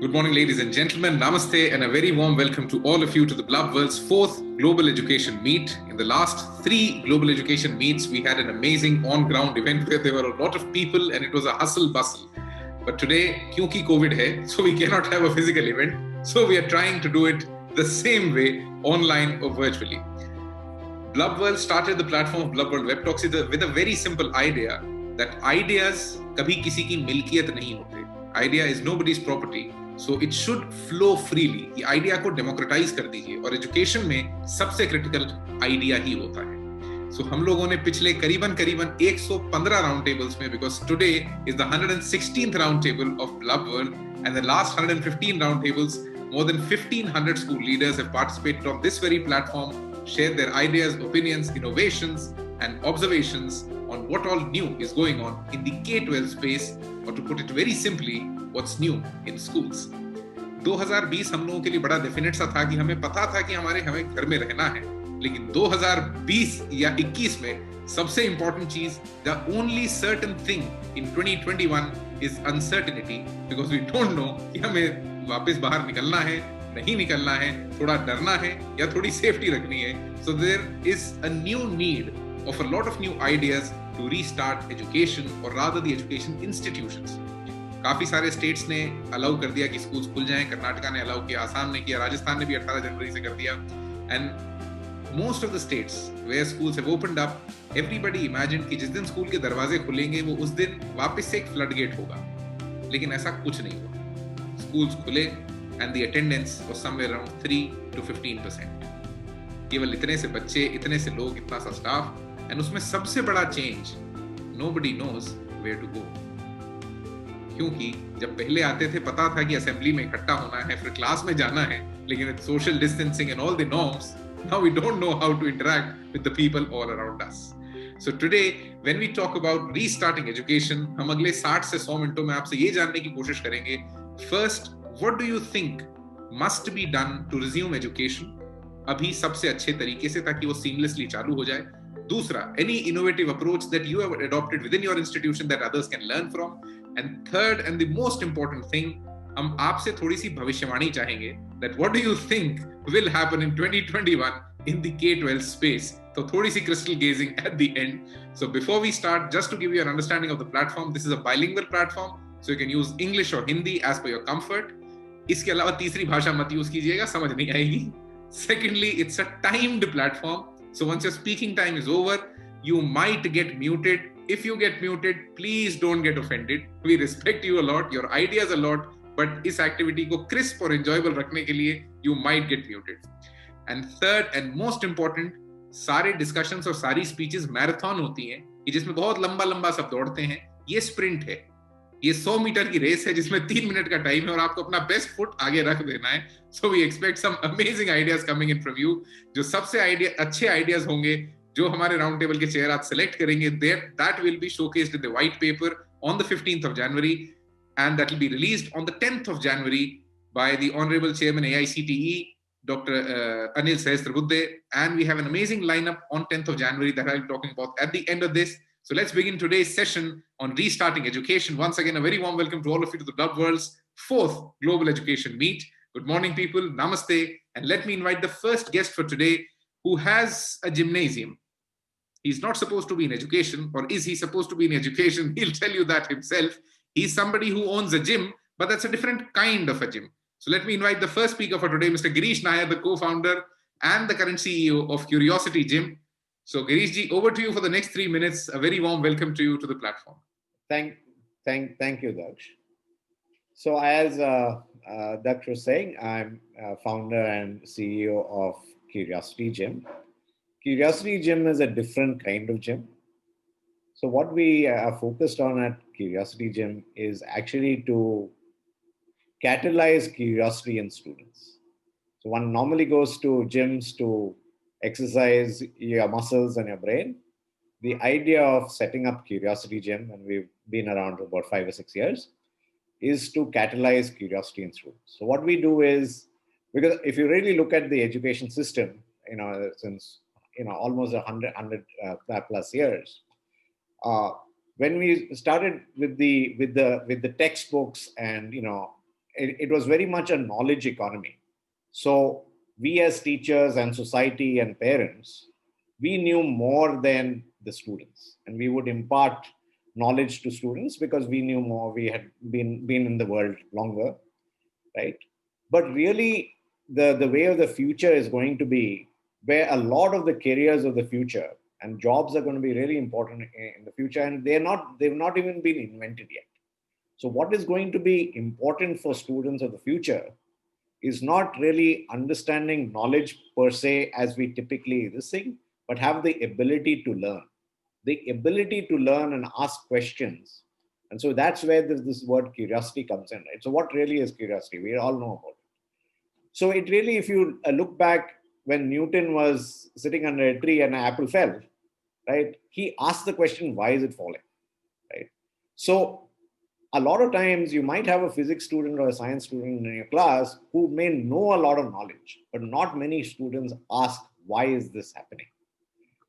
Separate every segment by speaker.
Speaker 1: Good morning, ladies and gentlemen. Namaste and a very warm welcome to all of you to the Blub World's 4th Global Education Meet. In the last 3 Global Education Meets, we had an amazing on-ground event where there were a lot of people and it was a hustle-bustle. But today, kyunki COVID hai, so we cannot have a physical event. So we are trying to do it the same way, online or virtually. Blub World started the platform of Blub World Web Talks with a very simple idea that ideas kabhi kisi ki milkiyat nahi hote. Idea is nobody's property. So it should flow freely. ये idea को democratise कर दीजिए और education में सबसे critical idea ही होता है. सो हम लोगों ने पिछले करीबन 115 राउंड टेबल्स में, because today is the 116th round table of bulb world and the last 115 round tables, more than 1500 school leaders have participated on this very platform, shared their ideas, opinions, innovations and observations on what all new is going on in the K-12 space, or to put it very simply, what's new in schools. 2020 हम लोगों के लिए बड़ा definite सा था कि हमें पता था कि हमें घर में रहना है, लेकिन 2020 या 21 में सबसे इंपॉर्टेंट चीज, the only certain thing in 2021 is uncertainty, because we don't know कि हमें वापस बाहर निकलना है, नहीं निकलना है, थोड़ा डरना है या थोड़ी सेफ्टी रखनी है. So there is a new need of a lot of new ideas to restart education, or rather the education institutions. काफी सारे स्टेट्स ने अलाउ कर दिया कि स्कूल्स खुल जाएं. कर्नाटका ने अलाउ किया, आसाम ने किया, राजस्थान ने भी 18 जनवरी से कर दिया. And most of the states where schools have opened up, everybody imagined कि जिस दिन स्कूल के दरवाजे खुलेंगे वो उस दिन वापस से एक फ्लड गेट होगा, लेकिन ऐसा कुछ नहीं हुआ. स्कूल्स खुले and the attendance was somewhere around 3 to 15%. केवल इतने से बच्चे, इतने से लोग, इतना सा स्टाफ, एंड उसमें सबसे बड़ा change, nobody knows where to go. क्योंकि जब पहले आते थे पता था कि असेंबली में इकट्ठा होना है, फिर क्लास में जाना है, लेकिन with social distancing and all the norms, now we don't know how to interact with the people all around us. So today when we talk about restarting education, हम अगले 60 से 100 मिनटों में आपसे ये जानने की कोशिश करेंगे, first, what do you think must be done to resume education अभी सबसे अच्छे तरीके से, ताकि वो seamlessly चालू हो जाए. दूसरा, any innovative approach that you have adopted within your institution that others can learn from. And third and the most important thing, हम आपसे थोड़ी सी भविष्यवाणी चाहेंगे that what do you think will happen in 2021 in the K-12 space. तो थोड़ी सी crystal gazing at the end. So before we start, just to give you an understanding of the platform, this is a bilingual platform, so you can use English or Hindi as per your comfort. इसके अलावा तीसरी भाषा मत use कीजिएगा, समझ नहीं आएगी. Secondly, it's a timed platform, so once your speaking time is over, you might get muted. If you get muted, please don't get offended. We respect you a lot, your ideas a lot, but इस activity को crisp और enjoyable रखने के लिए you might get muted. And third and most important, सारे discussions और सारी speeches marathon होती हैं, कि जिसमें बहुत लंबा सब दौड़ते हैं. ये sprint है, ये 100 मीटर की रेस है जिसमें 3 मिनट का टाइम है और आपको अपना बेस्ट फुट आगे रख देना है. So we expect some amazing ideas coming in from you. जो सबसे अच्छे आइडियाज होंगे, जो हमारे राउंड टेबल के चेयर आप सेलेक्ट करेंगे, that will be showcased in the white paper on the 15th of January, and that will be released on the 10th of January by the Honorable Chairman AICTE, Dr. Anil Sahasrabudhe, and we have an amazing lineup on 10th of January that I'll be talking about at the end of this. So let's begin today's session on restarting education. Once again, a very warm welcome to all of you to the Blub World's 4th Global Education Meet. Good morning, people. Namaste. And let me invite the first guest for today, who has a gymnasium. He's not supposed to be in education, or is he supposed to be in education? He'll tell you that himself. He's somebody who owns a gym, but that's a different kind of a gym. So let me invite the first speaker for today, Mr. Girish Nair, the co-founder and the current CEO of Curiosity Gym. So Girish ji, over to you for the next 3 minutes. A very warm welcome to you to the platform.
Speaker 2: Thank you, Daksh. So as Daksh was saying, I'm founder and CEO of Curiosity Gym. Curiosity Gym is a different kind of gym. So what we are focused on at Curiosity Gym is actually to catalyze curiosity in students. So one normally goes to gyms to exercise your muscles and your brain. The idea of setting up Curiosity Gym, and we've been around for about 5 or 6 years, is to catalyze curiosity in students. So what we do is, because if you really look at the education system, since almost 100 plus years, when we started with the textbooks and it was very much a knowledge economy. So we as teachers and society and parents, we knew more than the students, and we would impart knowledge to students because we knew more. We had been in the world longer, right? But really, the way of the future is going to be where a lot of the careers of the future and jobs are going to be really important in the future, and they've not even been invented yet. So what is going to be important for students of the future is not really understanding knowledge per se as we typically this thing, but have the ability to learn, the ability to learn and ask questions. And so that's where this word curiosity comes in, right? So what really is curiosity? We all know about it. So it really, if you look back when Newton was sitting under a tree and an apple fell, right? He asked the question, why is it falling, right? So a lot of times you might have a physics student or a science student in your class who may know a lot of knowledge, but not many students ask, why is this happening?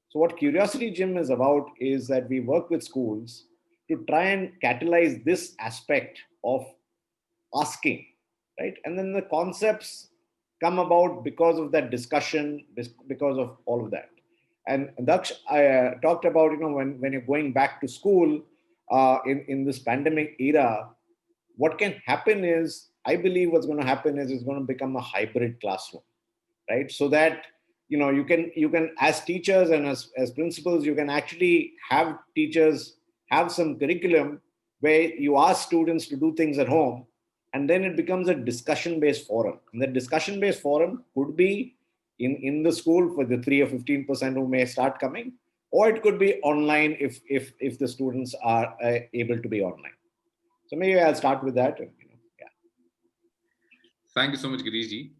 Speaker 2: So what Curiosity Gym is about is that we work with schools to try and catalyze this aspect of asking, right? And then the concepts come about because of that discussion, because of all of that. And Daksh, I talked about, when you're going back to school in this pandemic era, what can happen is, I believe what's going to happen is it's going to become a hybrid classroom, right? So that, you can as teachers and as principals, you can actually have teachers have some curriculum where you ask students to do things at home, and then it becomes a discussion-based forum. And the discussion-based forum could be in the school for the 3 or 15% who may start coming, or it could be online if the students are able to be online. So maybe I'll start with that. Yeah.
Speaker 1: Thank you so much, Girish ji.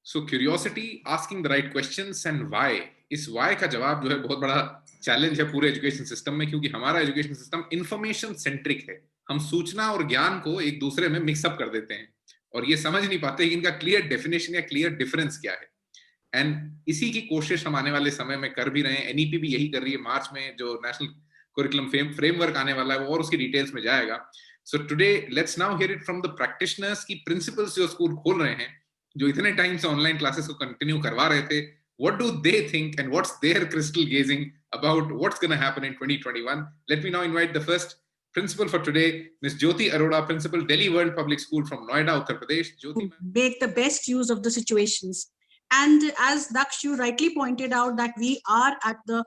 Speaker 1: So curiosity, asking the right questions and why. इस why का जवाब जो है बहुत बड़ा challenge है पूरे education system में, क्योंकि हमारा एजुकेशन सिस्टम इंफॉर्मेशन सेंट्रिक है. हम सूचना और ज्ञान को एक दूसरे में मिक्सअप कर देते हैं और ये समझ नहीं पाते कि इनका क्लियर डेफिनेशन या क्लियर डिफरेंस क्या है. एंड इसी की कोशिश हम आने वाले समय में कर भी रहे हैं. एनईपी भी यही कर रही है. मार्च में जो नेशनल करिकुलम फ्रेमवर्क आने वाला है वो और उसकी डिटेल्स में जाएगा. So today let's now here it from the practitioners की प्रिंसिपल्स जो स्कूल खोल रहे हैं, जो इतने टाइम से ऑनलाइन क्लासेस को कंटिन्यू करवा रहे थे, what do they think and what's their crystal gazing about what's going to happen in 2021. Let me now invite the first principal for today, Ms. Jyoti Arora, Principal, Delhi World Public School from Noida, Uttar Pradesh. Jyoti,
Speaker 3: make the best use of the situations. And as Daksh, you rightly pointed out that we are at the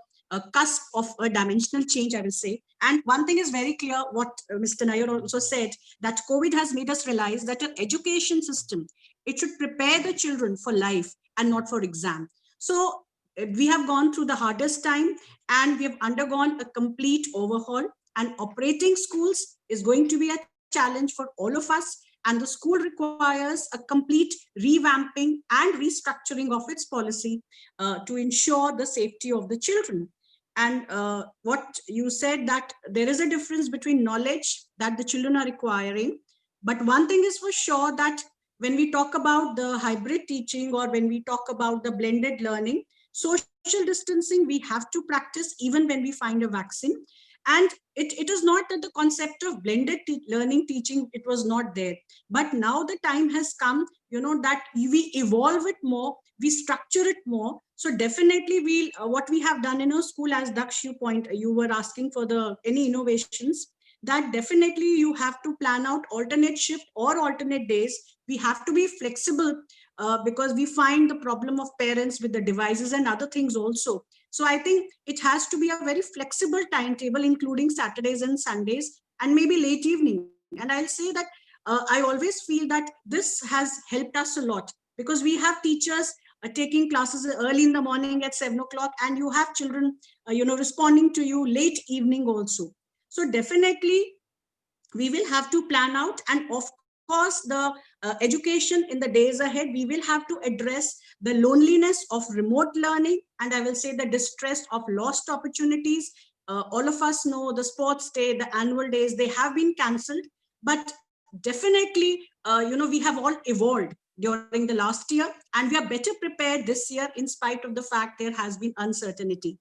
Speaker 3: cusp of a dimensional change, I will say. And one thing is very clear, what Mr. Nair also said, that COVID has made us realize that an education system, it should prepare the children for life and not for exam. So we have gone through the hardest time and we have undergone a complete overhaul, and operating schools is going to be a challenge for all of us. And the school requires a complete revamping and restructuring of its policy to ensure the safety of the children. And what you said, that there is a difference between knowledge that the children are requiring. But one thing is for sure, that when we talk about the hybrid teaching or when we talk about the blended learning, social distancing we have to practice even when we find a vaccine. And it is not that the concept of blended learning teaching, it was not there. But now the time has come, that we evolve it more, we structure it more. So definitely what we have done in our school, as Daksh, you were asking for any innovations, that definitely you have to plan out alternate shift or alternate days. We have to be flexible because we find the problem of parents with the devices and other things also. So I think it has to be a very flexible timetable, including Saturdays and Sundays and maybe late evening. And I'll say that I always feel that this has helped us a lot, because we have teachers taking classes early in the morning at 7 o'clock, and you have children, responding to you late evening also. So definitely we will have to plan out, and of course the education in the days ahead, we will have to address the loneliness of remote learning, and I will say the distress of lost opportunities. All of us know the sports day, the annual days, they have been cancelled, but definitely we have all evolved during the last year, and we are better prepared this year in spite of the fact there has been uncertainty.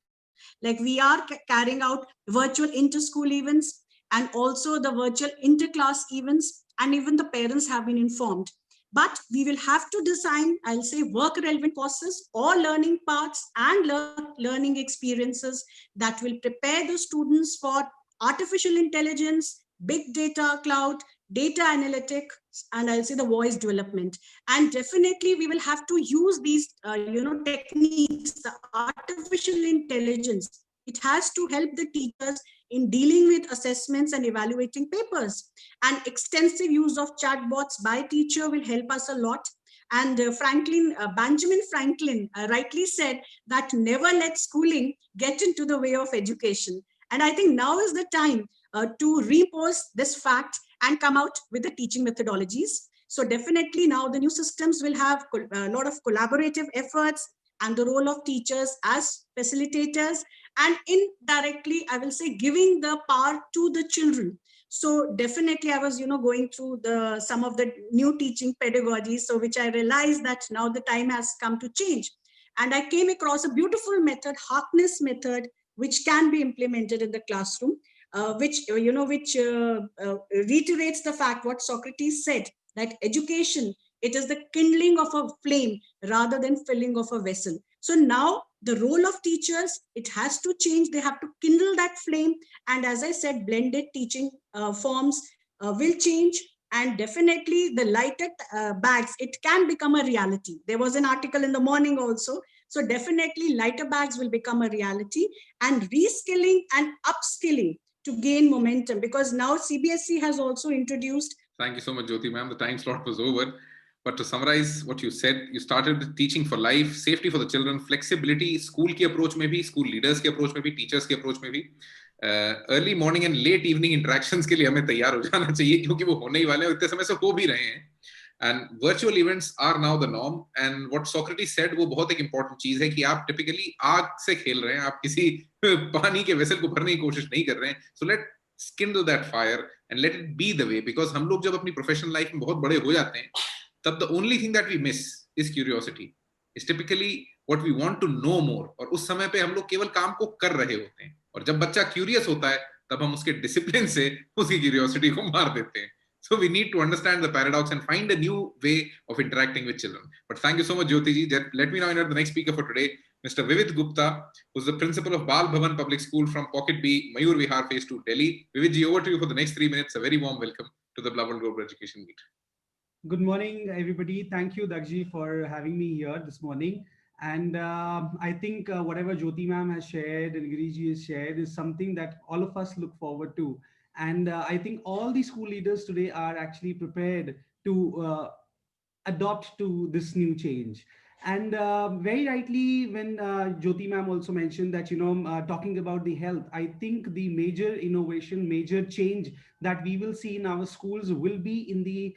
Speaker 3: Like we are carrying out virtual inter-school events, and also the virtual interclass events, and even the parents have been informed. But we will have to design, I'll say, work relevant courses or learning paths and learning experiences that will prepare the students for artificial intelligence, big data, cloud, data analytics, and I'll say the voice development. And definitely we will have to use these techniques, the artificial intelligence. It has to help the teachers in dealing with assessments and evaluating papers. And extensive use of chatbots by teacher will help us a lot. And Benjamin Franklin rightly said that never let schooling get into the way of education. And I think now is the time to repose this fact and come out with the teaching methodologies. So definitely now the new systems will have a lot of collaborative efforts and the role of teachers as facilitators, and indirectly, I will say, giving the power to the children. So definitely I was, going through some of the new teaching pedagogies, so which I realized that now the time has come to change. And I came across a beautiful method, Harkness method, which can be implemented in the classroom, which reiterates the fact what Socrates said, that education, it is the kindling of a flame rather than filling of a vessel. So now the role of teachers, it has to change. They have to kindle that flame. And as I said, blended teaching forms will change. And definitely the lighted bags, it can become a reality. There was an article in the morning also. So definitely lighter bags will become a reality, and reskilling and upskilling to gain momentum, because now CBSE has also introduced.
Speaker 1: Thank you so much, Jyoti ma'am. The time slot was over. But to summarize what you said, you started with teaching for life, safety for the children, flexibility, school की approach में भी, school leaders की approach में भी, teachers की approach में भी. Early morning and late evening interactions के लिए हमें तैयार हो जाना चाहिए, क्योंकि वो होने ही वाले हैं, इतने समय से हो भी रहे हैं. And virtual events are now the norm. And what Socrates said, वो बहुत एक important चीज है कि आप typically आग से खेल रहे हैं, आप किसी पानी के vessel को भरने की कोशिश नहीं कर रहे हैं. So let's kindle that fire and let it be the way. Because हम लोग जब अपनी professional life में बहुत बड़े हो जाते हैं, तब the only thing that we miss is curiosity. It's typically what we want to know more. और उस समय पे हम लोग केवल काम को कर रहे होते हैं. और जब बच्चा curious होता है, तब हम उसके discipline से उसकी curiosity को मार देते हैं. So we need to understand the paradox and find a new way of interacting with children. But thank you so much, Jyoti ji. Let me now invite the next speaker for today, Mr. Vivid Gupta, who's the principal of Bal Bhavan Public School from Pocket B, Mayur Vihar, Phase 2, Delhi. Vivid ji, over to you for the next 3 minutes. A very warm welcome to the Blub World Global Education Meet.
Speaker 4: Good morning, everybody. Thank you, Dakji, for having me here this morning. And I think whatever Jyoti ma'am has shared and Giriji has shared is something that all of us look forward to. And I think all the school leaders today are actually prepared to adopt to this new change. And very rightly, when Jyoti ma'am also mentioned that, talking about the health, I think the major innovation, major change that we will see in our schools will be in the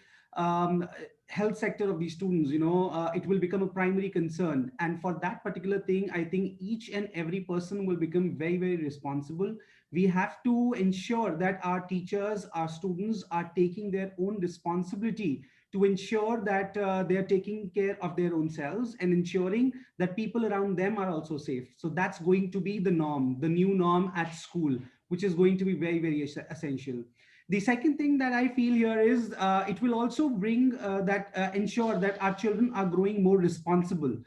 Speaker 4: health sector of these students. It will become a primary concern. And for that particular thing, I think each and every person will become very, very responsible. We have to ensure that our teachers, our students are taking their own responsibility to ensure that they are taking care of their own selves and ensuring that people around them are also safe. So that's going to be the norm, the new norm at school, which is going to be very, very essential. The second thing that I feel here is it will also bring ensure that our children are growing more responsible.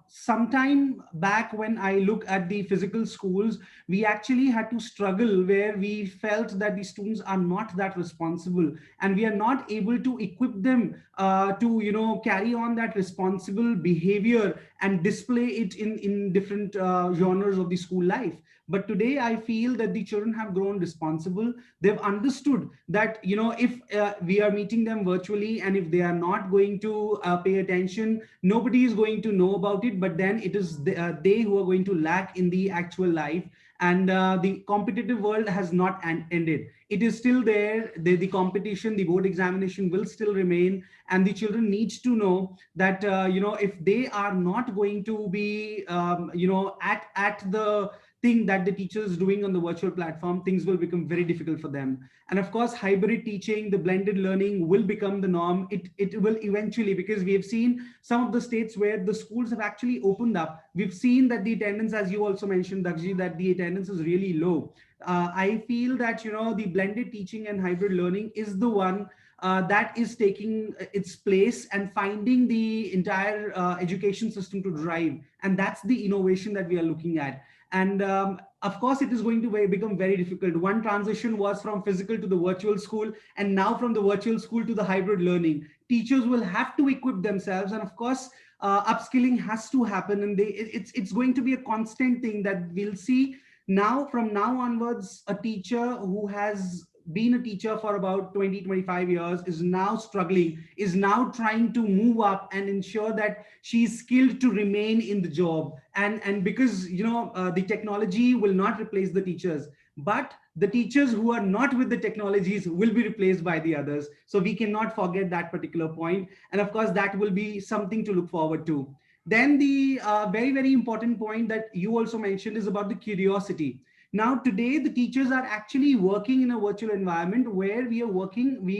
Speaker 4: Sometime back when I look at the physical schools, we actually had to struggle where we felt that the students are not that responsible and we are not able to equip them to, carry on that responsible behavior and display it in different genres of the school life. But today I feel that the children have grown responsible. They've understood that, if we are meeting them virtually and if they are not going to pay attention, nobody is going to know about it, but then it is they who are going to lack in the actual life. And the competitive world has not ended. It is still there. The competition, the board examination will still remain. And the children need to know that, if they are not going to be, at the thing that the teacher is doing on the virtual platform, things will become very difficult for them. And of course, hybrid teaching, the blended learning will become the norm. It will eventually, because we have seen some of the states where the schools have actually opened up. We've seen that the attendance, as you also mentioned, Dakji, that the attendance is really low. I feel that, the blended teaching and hybrid learning is the one that is taking its place and finding the entire education system to drive. And that's the innovation that we are looking at. And of course, it is going to become very difficult. One transition was from physical to the virtual school, and now from the virtual school to the hybrid learning. Teachers will have to equip themselves, and of course, upskilling has to happen. And it's going to be a constant thing that we'll see now. From now onwards, a teacher who has been a teacher for about 20-25 years is now struggling, is now trying to move up and ensure that she's skilled to remain in the job. And because the technology will not replace the teachers, but the teachers who are not with the technologies will be replaced by the others. So we cannot forget that particular point. And of course, that will be something to look forward to. Then the very, very important point that you also mentioned is about the curiosity. Now, today, the teachers are actually working in a virtual environment where we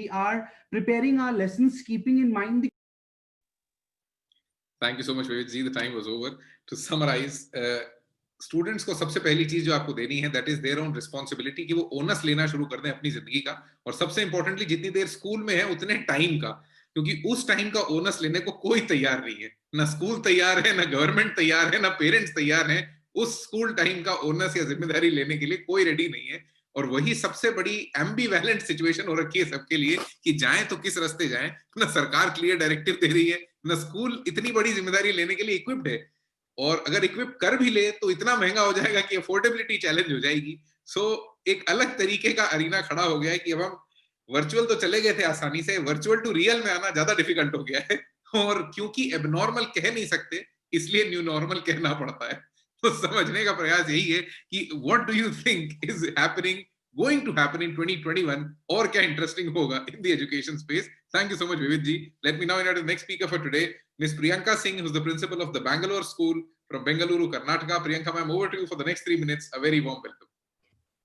Speaker 4: are preparing our lessons, keeping in mind the.
Speaker 1: Thank you so much, Vivek ji. The time was over. To summarize, students को सबसे पहली चीज जो आपको देनी है, that is their own responsibility, कि वो ओनस लेना शुरू कर दें अपनी जिंदगी का, और सबसे इंपॉर्टेंटली जितनी देर स्कूल में है उतने टाइम का, क्योंकि उस टाइम का ओनस लेने को कोई तैयार नहीं है, ना स्कूल तैयार है, ना गवर्नमेंट तैयार है, ना पेरेंट्स तैयार हैं। उस स्कूल टाइम का ओनस या जिम्मेदारी लेने के लिए कोई रेडी नहीं है, और वही सबसे बड़ी एम्बीवैलेंट सिचुएशन हो रखी है सबके लिए कि जाएं तो किस रास्ते जाएं। ना सरकार क्लियर डायरेक्टिव दे रही है, ना स्कूल इतनी बड़ी जिम्मेदारी लेने के लिए इक्विप्ड है, और अगर इक्विप कर भी ले तो इतना महंगा हो जाएगा कि अफोर्डेबिलिटी चैलेंज हो जाएगी। सो एक अलग तरीके का अरीना खड़ा हो गया है कि अब हम वर्चुअल तो चले गए थे आसानी से, वर्चुअल टू रियल में आना ज्यादा डिफिकल्ट हो गया है, और क्योंकि एबनॉर्मल कह नहीं सकते इसलिए न्यू नॉर्मल कहना पड़ता है। तो समझने का प्रयास यही है कि what do you think is happening, going to happen in 2021, और क्या इंटरेस्टिंग होगा in the education space. Thank you so much, Vivid ji. Let me now invite the next speaker for today, Ms. Priyanka Singh, who's the principal of the Bangalore School from Bengaluru, Karnataka. Priyanka ma'am, over to you for the next 3 minutes. A very warm welcome.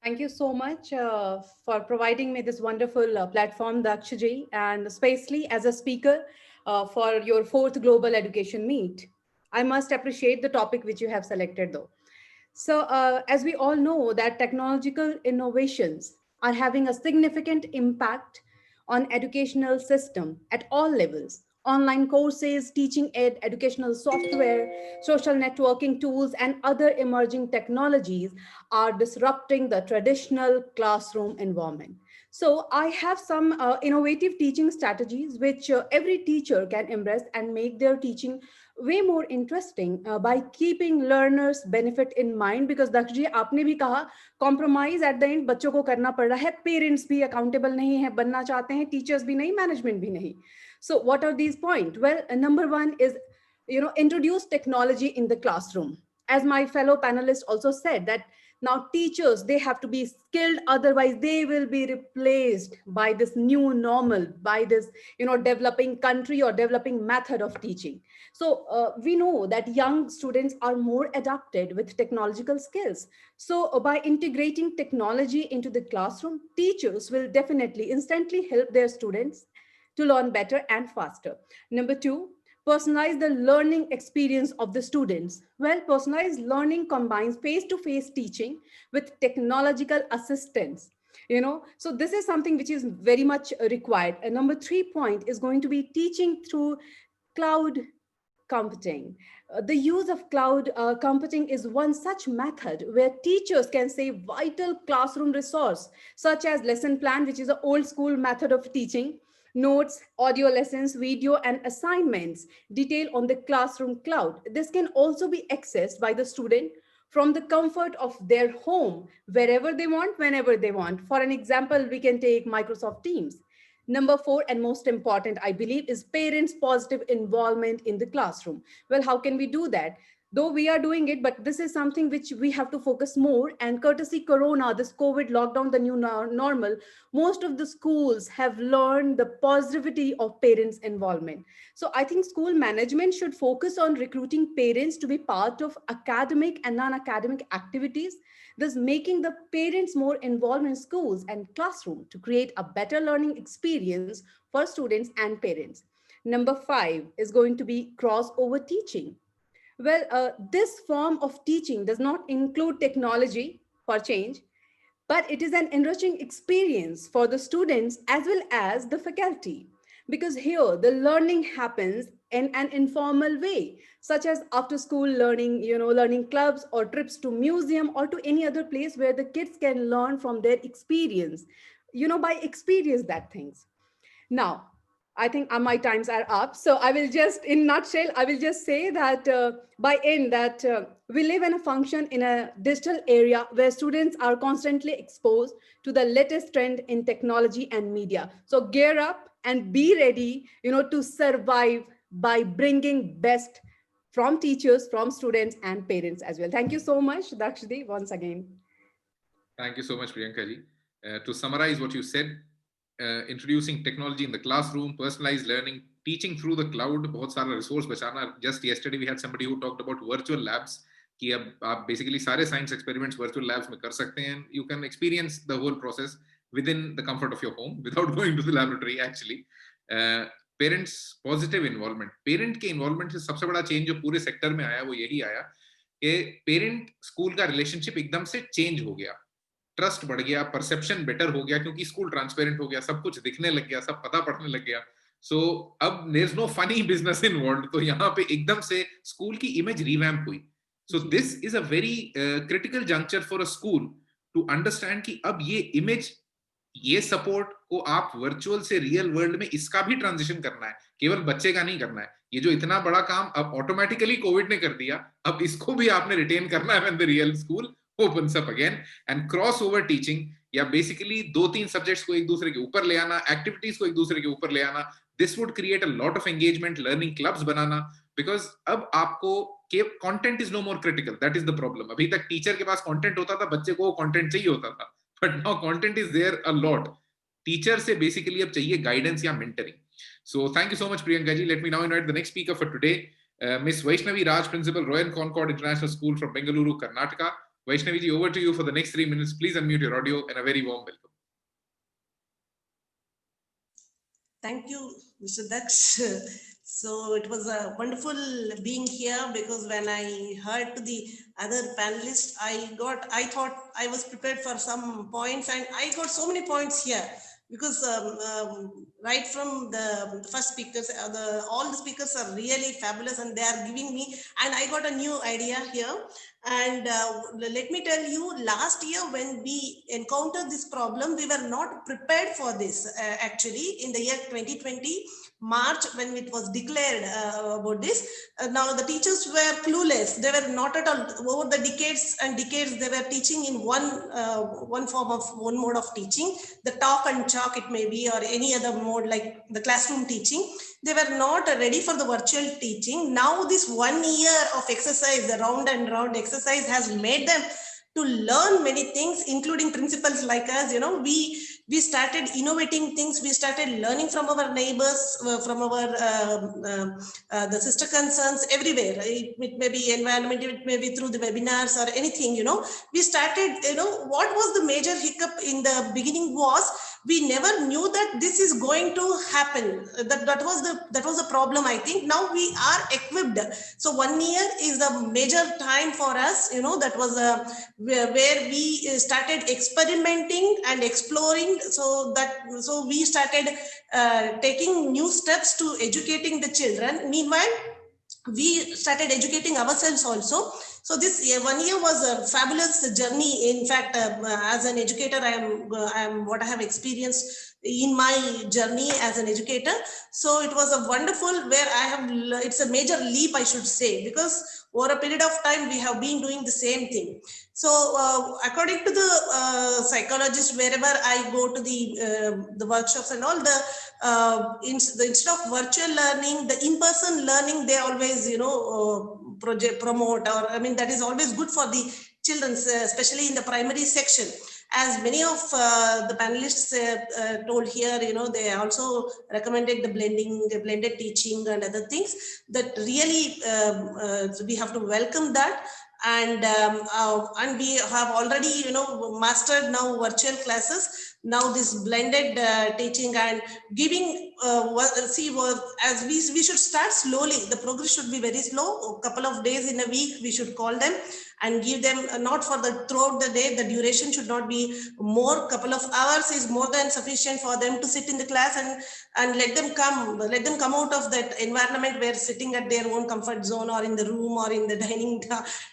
Speaker 5: Thank you so much for providing me this wonderful platform, Daksh ji, and especially as a speaker for your 4th Global Education Meet. I must appreciate the topic which you have selected though. So as we all know that technological innovations are having a significant impact on educational system at all levels. Online courses, teaching aid, educational software, social networking tools, and other emerging technologies are disrupting the traditional classroom environment. So I have some innovative teaching strategies which every teacher can embrace and make their teaching way more interesting by keeping learners benefit in mind, because Daksh ji आपने भी कहा compromise at the end बच्चों को करना पड़ रहा है, parents भी accountable नहीं है, बनना चाहते हैं, teachers भी नहीं, management भी नहीं. So what are these points? Well, number one is, introduce technology in the classroom. As my fellow panelists also said, that now teachers, they have to be skilled, otherwise they will be replaced by this new normal, by this, developing country or developing method of teaching. So we know that young students are more adapted with technological skills. So by integrating technology into the classroom, teachers will definitely instantly help their students to learn better and faster. Number two, personalize the learning experience of the students. Well, personalized learning combines face-to-face teaching with technological assistance. So this is something which is very much required. And number 3 point is going to be teaching through cloud computing. The use of cloud computing is one such method where teachers can save vital classroom resource, such as lesson plan, which is an old school method of teaching, notes, audio lessons, video, and assignments detailed on the classroom cloud. This can also be accessed by the student from the comfort of their home, wherever they want, whenever they want. For an example, we can take Microsoft Teams. Number 4, and most important, I believe, is parents' positive involvement in the classroom. Well, how can we do that? Though we are doing it, but this is something which we have to focus more. And courtesy Corona, this COVID lockdown, the new normal, most of the schools have learned the positivity of parents' involvement. So I think school management should focus on recruiting parents to be part of academic and non-academic activities, thus making the parents more involved in schools and classroom to create a better learning experience for students and parents. Number 5 is going to be crossover teaching. Well, this form of teaching does not include technology for change, but it is an enriching experience for the students as well as the faculty. Because here the learning happens in an informal way, such as after school learning, learning clubs or trips to museum or to any other place where the kids can learn from their experience, by experience that things. Now, I think my times are up. So I will just, in nutshell, I will just say that we live in a function in a digital area where students are constantly exposed to the latest trend in technology and media. So gear up and be ready, to survive by bringing best from teachers, from students and parents as well. Thank you so much, Dakshdi, once again.
Speaker 1: Thank you so much, Priyanka ji. To summarize what you said, introducing technology in the classroom, personalized learning, teaching through the cloud, बहुत सारा resource बचाना. Just yesterday we had somebody who talked about virtual labs, कि अब आप basically सारे science experiments virtual labs में कर सकते हैं. You can experience the whole process within the comfort of your home without going to the laboratory actually. Parents positive involvement. Parent के involvement से सबसे बड़ा change जो पूरे sector में आया वो यही आया कि parent school का relationship एकदम से change हो गया. ट्रस्ट बढ़ गया, परसेप्शन बेटर हो गया क्योंकि स्कूल ट्रांसपेरेंट हो गया, सब कुछ दिखने लग गया, सब पता पड़ने लग गया. सो अब there is no funny business involved. तो यहाँ पे एकदम से स्कूल की इमेज रिवैम्प हुई. So this is a very critical juncture for a school to understand कि अब ये इमेज, ये सपोर्ट को आप वर्चुअल से रियल वर्ल्ड में इसका भी ट्रांजिशन करना है, केवल बच्चे का नहीं करना है. ये जो इतना बड़ा काम अब ऑटोमेटिकली कोविड ने कर दिया, अब इसको भी आपने रिटेन करना है when the real school opens up again. And crossover teaching, या basically 2-3 subjects को एक दूसरे के ऊपर ले आना, activities को एक दूसरे के ऊपर ले आना, this would create a lot of engagement, learning clubs banana, because अब आपको content is no more critical. That is the problem. अभी तक टीचर के पास content होता था, बच्चे को content चाहिए होता था, but now content is there a lot. Teacher से basically अब चाहिए guidance या mentoring. So thank you so much, Priyanka ji. Let me now invite the next speaker for today, Miss Vaishnavi Raj, Principal, Royal Concord International School from Bengaluru, Karnataka. Vaishnavi ji, over to you for the next 3 minutes. Please unmute your audio and a very warm welcome.
Speaker 6: Thank you, Mr. Daksh. So it was a wonderful being here, because when I heard to the other panelists, I thought I was prepared for some points, and I got so many points here. Because right from the first speakers, all the speakers are really fabulous, and they are giving me, and I got a new idea here. And let me tell you, last year when we encountered this problem, we were not prepared for this. Actually, in the year 2020, March, when it was declared about this, now the teachers were clueless. They were not at all. Over the decades and decades, they were teaching in one mode of teaching, the talk and chalk it may be, or any other mode like the classroom teaching. They were not ready for the virtual teaching. Now this 1 year of exercise, the round and round exercise, has made them to learn many things, including principles like us. We started innovating things. We started learning from our neighbors, from our the sister concerns everywhere. It may be environment, it may be through the webinars or anything. We started. What was the major hiccup in the beginning was we never knew that this is going to happen. That was the problem. I think now we are equipped. So 1 year is the major time for us. That was where we started experimenting and exploring. So we started taking new steps to educating the children. Meanwhile, we started educating ourselves also. So this 1 year was a fabulous journey. In fact, as an educator, I am what I have experienced in my journey as an educator. So it was a wonderful, where it's a major leap, I should say, because over a period of time, we have been doing the same thing. So according to the psychologists, wherever I go to the workshops and all, instead of virtual learning, the in-person learning, they always, promote, or I mean, that is always good for the children, especially in the primary section. As many of the panelists told here, they also recommended the blended teaching and other things that really we have to welcome that. And we have already, mastered now virtual classes. Now this blended teaching and giving, as we should start slowly. The progress should be very slow. A couple of days in a week, we should call them and give them, not for the throughout the day. The duration should not be more. Couple of hours is more than sufficient for them to sit in the class and let them come out of that environment where sitting at their own comfort zone, or in the room, or in the dining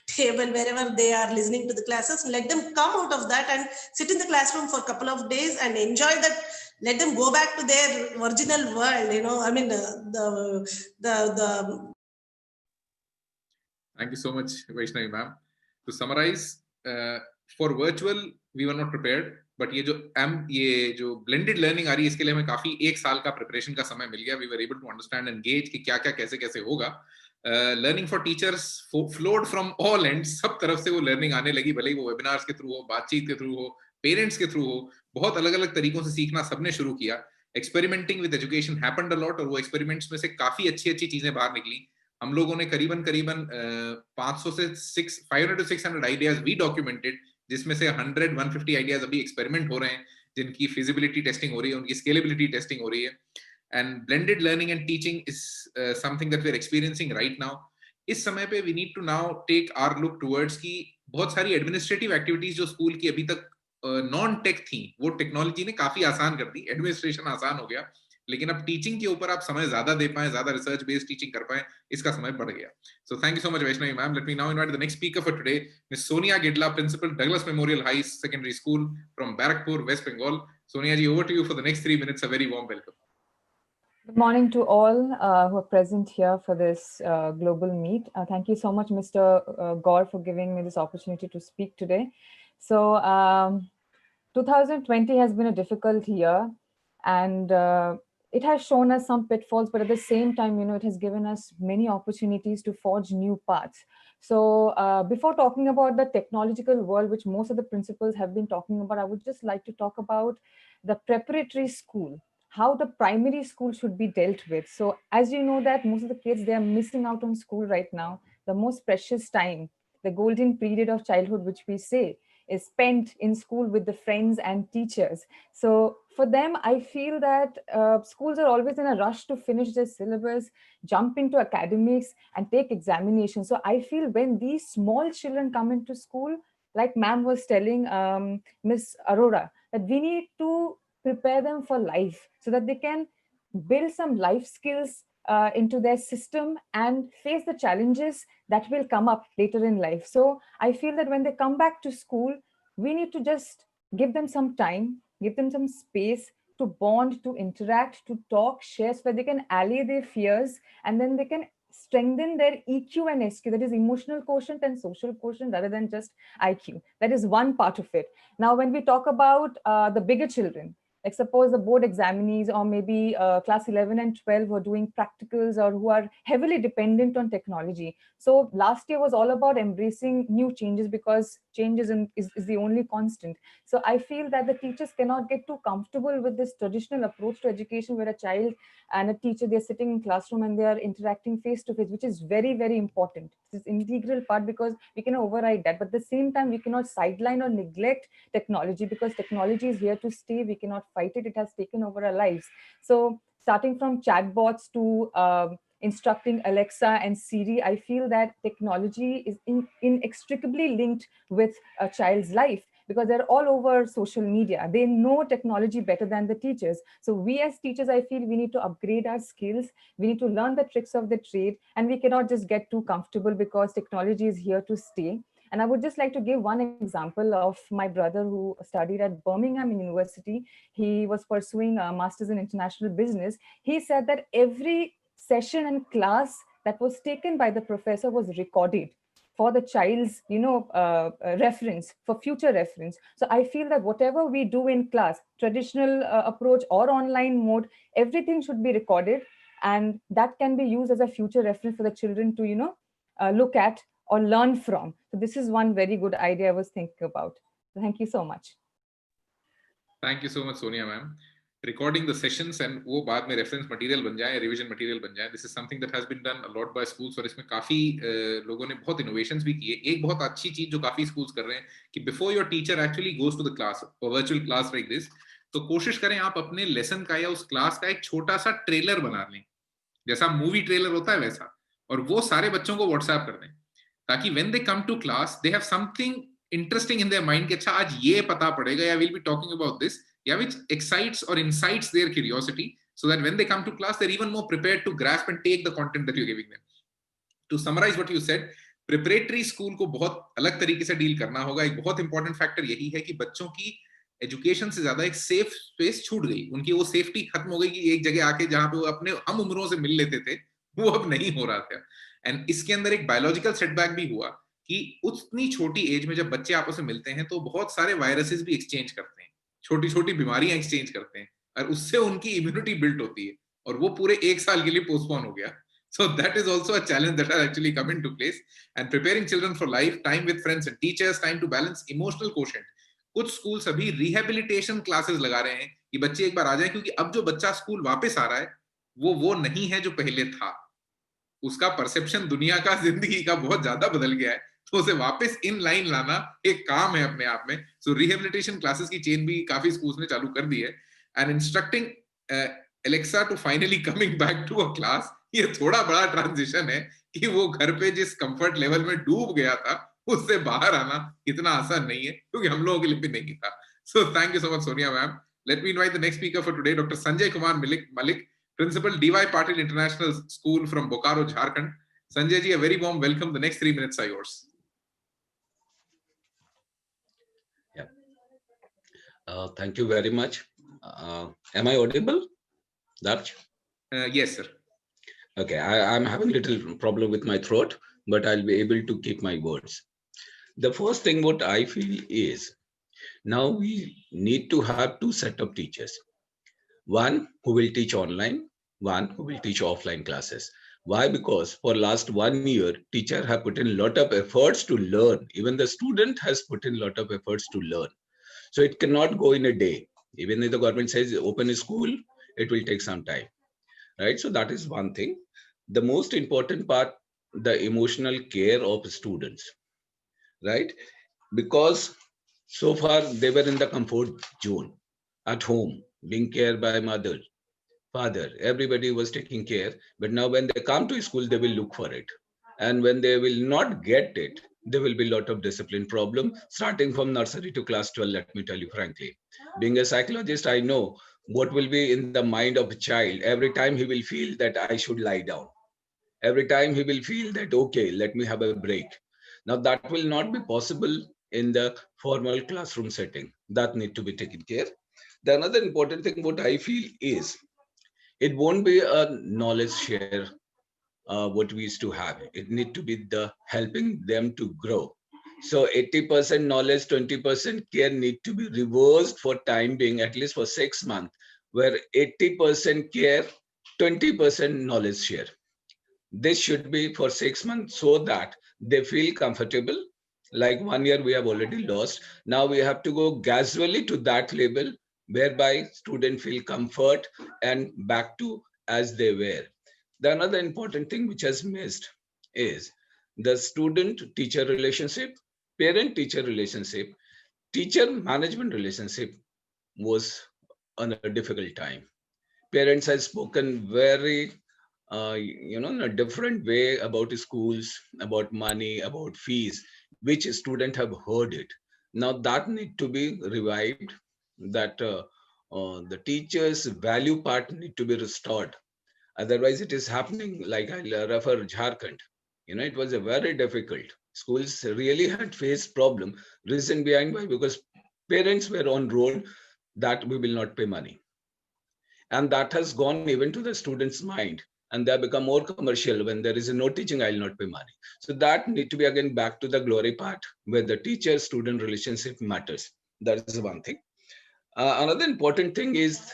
Speaker 6: table, wherever they are listening to the classes. Let them come out of that and sit in the classroom for a couple of days and enjoy that. Let them go back to their original world. I mean, the
Speaker 1: Thank you so much, Vaishnavi ma'am. To summarize, for virtual we were not prepared, but ये जो blended learning आ रही है, इसके लिए हमें काफी एक साल का preparation का समय मिल गया. We were able to understand and gauge कि क्या कैसे होगा. Learning for teachers flowed from all ends. सब तरफ से वो learning आने लगी, भले ही वो webinars के through हो, बातचीत के through हो, parents के through हो, बहुत अलग-अलग तरीकों से सीखना सबने शुरू किया. Experimenting with education happened a lot, और वो experiments में से काफी अच्छी चीजें बाहर निकली. हम लोगों ने करीबन 500 से 500 to 600 आइडियाज भी डॉक्यूमेंटेड, जिसमें से 150 आइडियाज अभी एक्सपेरिमेंट हो रहे हैं, जिनकी फिजिबिलिटी टेस्टिंग हो रही है, उनकी स्केलेबिलिटी टेस्टिंग हो रही है. And blended learning and teaching is something that we are experiencing right now. इस समय पे we need to now take our look towards की बहुत सारी एडमिनिस्ट्रेटिव एक्टिविटीज जो स्कूल की अभी तक नॉन टेक थी, वो टेक्नोलॉजी ने काफी आसान कर दी. एडमिनिस्ट्रेशन आसान हो गया, लेकिन अब टीचिंग के ऊपर आप समय ज्यादा दे पाए, ज्यादा रिसर्च बेस्ड टीचिंग कर पाए, इसका समय बढ़ गया. So thank you so much Vaishnavi ma'am. Let me now invite the next speaker for today, miss Sonia Gidla, principal, Douglas Memorial High Secondary School from Barrackpore, West Bengal. Sonia ji, over to you for the next 3 minutes. A very warm welcome.
Speaker 7: Good morning to all who are present here for this global meet. Thank you so much, Mr. Gaur, for giving me this opportunity to speak today. So 2020 has been a difficult year, and it has shown us some pitfalls, but at the same time, it has given us many opportunities to forge new paths. So before talking about the technological world, which most of the principals have been talking about, I would just like to talk about the preparatory school, how the primary school should be dealt with. So as you know that most of the kids, they are missing out on school right now. The most precious time, the golden period of childhood, which we say, is spent in school with the friends and teachers. So for them, I feel that schools are always in a rush to finish their syllabus, jump into academics and take examinations. So I feel when these small children come into school, like ma'am was telling Miss Arora, that we need to prepare them for life so that they can build some life skills into their system and face the challenges that will come up later in life. So I feel that when they come back to school, we need to just give them some time, give them some space to bond, to interact, to talk, share, so that they can allay their fears, and then they can strengthen their EQ and SQ, that is emotional quotient and social quotient, rather than just IQ. That is one part of it. Now, when we talk about the bigger children, like suppose the board examinees, or maybe class 11 and 12 who are doing practicals or who are heavily dependent on technology. So last year was all about embracing new changes, because change is the only constant. So I feel that the teachers cannot get too comfortable with this traditional approach to education, where a child and a teacher, they're sitting in classroom and they are interacting face to face, which is very, very important. It's an integral part, because we cannot override that. But at the same time, we cannot sideline or neglect technology, because technology is here to stay. We cannot fight it. It has taken over our lives. So starting from chatbots to instructing Alexa and Siri, I feel that technology is inextricably linked with a child's life, because they're all over social media. They know technology better than the teachers. So we as teachers, I feel we need to upgrade our skills. We need to learn the tricks of the trade, and we cannot just get too comfortable, because technology is here to stay. And I would just like to give one example of my brother who studied at Birmingham University. He was pursuing a master's in international business. He said that every session and class that was taken by the professor was recorded for the child's, reference, for future reference. So I feel that whatever we do in class, traditional approach or online mode, everything should be recorded, and that can be used as a future reference for the children to, look at or learn from. So this is one very good idea I was thinking about. So thank you so much.
Speaker 1: Thank you so much, Sonia ma'am. Recording the sessions and वो बाद में reference material बन जाए, revision material बन जाए. This is something that has been done a lot by schools और इसमें काफी लोगों ने बहुत innovations भी किए. एक बहुत अच्छी चीज जो काफी schools कर रहे हैं कि before your teacher actually goes to the class, a virtual class like this, तो कोशिश करें आप अपने लेसन का या उस क्लास का एक छोटा सा ट्रेलर बना लें, जैसा मूवी ट्रेलर होता है वैसा, और वो सारे बच्चों को व्हाट्सएप कर दें, ताकि when they come to class they have something interesting in their mind कि अच्छा आज ये पता पड़ेगा या we'll be talking about this, yeah, which excites or incites their curiosity, so that when they come to class they're even more prepared to grasp and take the content that you're giving them. To summarize what you said, preparatory school को बहुत अलग तरीके से deal करना होगा. एक बहुत important factor यही है कि बच्चों की एजुकेशन से ज्यादा एक सेफ स्पेस छूट गई, उनकी वो सेफ्टी खत्म हो गई कि एक जगह आके जहां पे वो अपने हम उम्रों से मिल लेते थे वो अब नहीं हो रहा था. एंड इसके अंदर एक बायोलॉजिकल सेटबैक भी हुआ कि उतनी छोटी एज में जब बच्चे आपस में मिलते हैं तो बहुत सारे वायरसेस भी एक्सचेंज करते हैं, छोटी छोटी बीमारियां एक्सचेंज करते हैं, और उससे उनकी इम्यूनिटी बिल्ड होती है, और वो पूरे एक साल के लिए पोस्टपोन हो गया. So that is also a challenge that has actually come into place. And preparing children for life, time with friends and teachers, time to balance emotional quotient. कुछ स्कूल्स अभी रिहेबिलिटेशन क्लासेस लगा रहे हैं कि बच्चे एक बार आ जाए, क्योंकि अब जो बच्चा स्कूल वापस आ रहा है वो नहीं है जो पहले था. उसका परसेप्शन दुनिया का, जिंदगी का बहुत ज्यादा बदल गया है, तो उसे वापस इन लाइन लाना एक काम है अपने आप में. सो रिहेबिलिटेशन क्लासेस की चेन भी काफी स्कूल्स ने चालू कर दी है. And instructing Alexa to finally coming back to a class, ये थोड़ा बड़ा ट्रांजिशन है कि वो घर पे जिस कंफर्ट लेवल में डूब गया था उससे बाहर आना इतना आसान नहीं है, क्योंकि हम लोगों के लिए भी नहीं था. सो thank you so much Sonia ma'am. Let me invite the next speaker for today, doctor Sanjay Kumar Malik, Principal DY Patil International School from Bokaro, Jharkhand. Sanjay ji, a very warm welcome. The next 3 minutes are yours.
Speaker 8: Yeah. Thank you very much. Am I audible, Darsh?
Speaker 1: Yes, sir.
Speaker 8: Okay, I'm having a little problem with my throat, but I'll be able to keep my words. The first thing what I feel is, now we need to have 2 set of teachers. One who will teach online, one who will teach offline classes. Why? Because for last 1 year, teacher have put in a lot of efforts to learn. Even the student has put in a lot of efforts to learn. So it cannot go in a day. Even if the government says open a school, it will take some time, right? So that is one thing. The most important part, the emotional care of students, right? Because so far they were in the comfort zone at home, being cared by mother, father, everybody was taking care. But now when they come to school, they will look for it. And when they will not get it, there will be a lot of discipline problem, starting from nursery to class 12, let me tell you frankly. Being a psychologist, I know what will be in the mind of a child. Every time he will feel that I should lie down. Every time he will feel that, okay, let me have a break. Now that will not be possible in the formal classroom setting. That need to be taken care. The another important thing what I feel is, it won't be a knowledge share what we used to have. It need to be the helping them to grow. So 80% knowledge, 20% care need to be reversed for time being, at least for 6 months, where 80% care, 20% knowledge share. This should be for 6 months so that they feel comfortable. Like 1 year we have already lost. Now we have to go gradually to that level whereby students feel comfort and back to as they were. The another important thing which has missed is the student-teacher relationship, parent-teacher relationship, teacher-management relationship was on a difficult time. Parents have spoken very, in a different way about schools, about money, about fees, which students have heard it. Now that need to be revived, that the teachers' value part need to be restored. Otherwise, it is happening like I refer Jharkhand. It was a very difficult. Schools really had faced problem. Reason behind why? Because parents were on road that we will not pay money. And that has gone even to the students' mind. And they have become more commercial. When there is no teaching, I will not pay money. So that need to be again back to the glory part where the teacher-student relationship matters. That is one thing. Another important thing is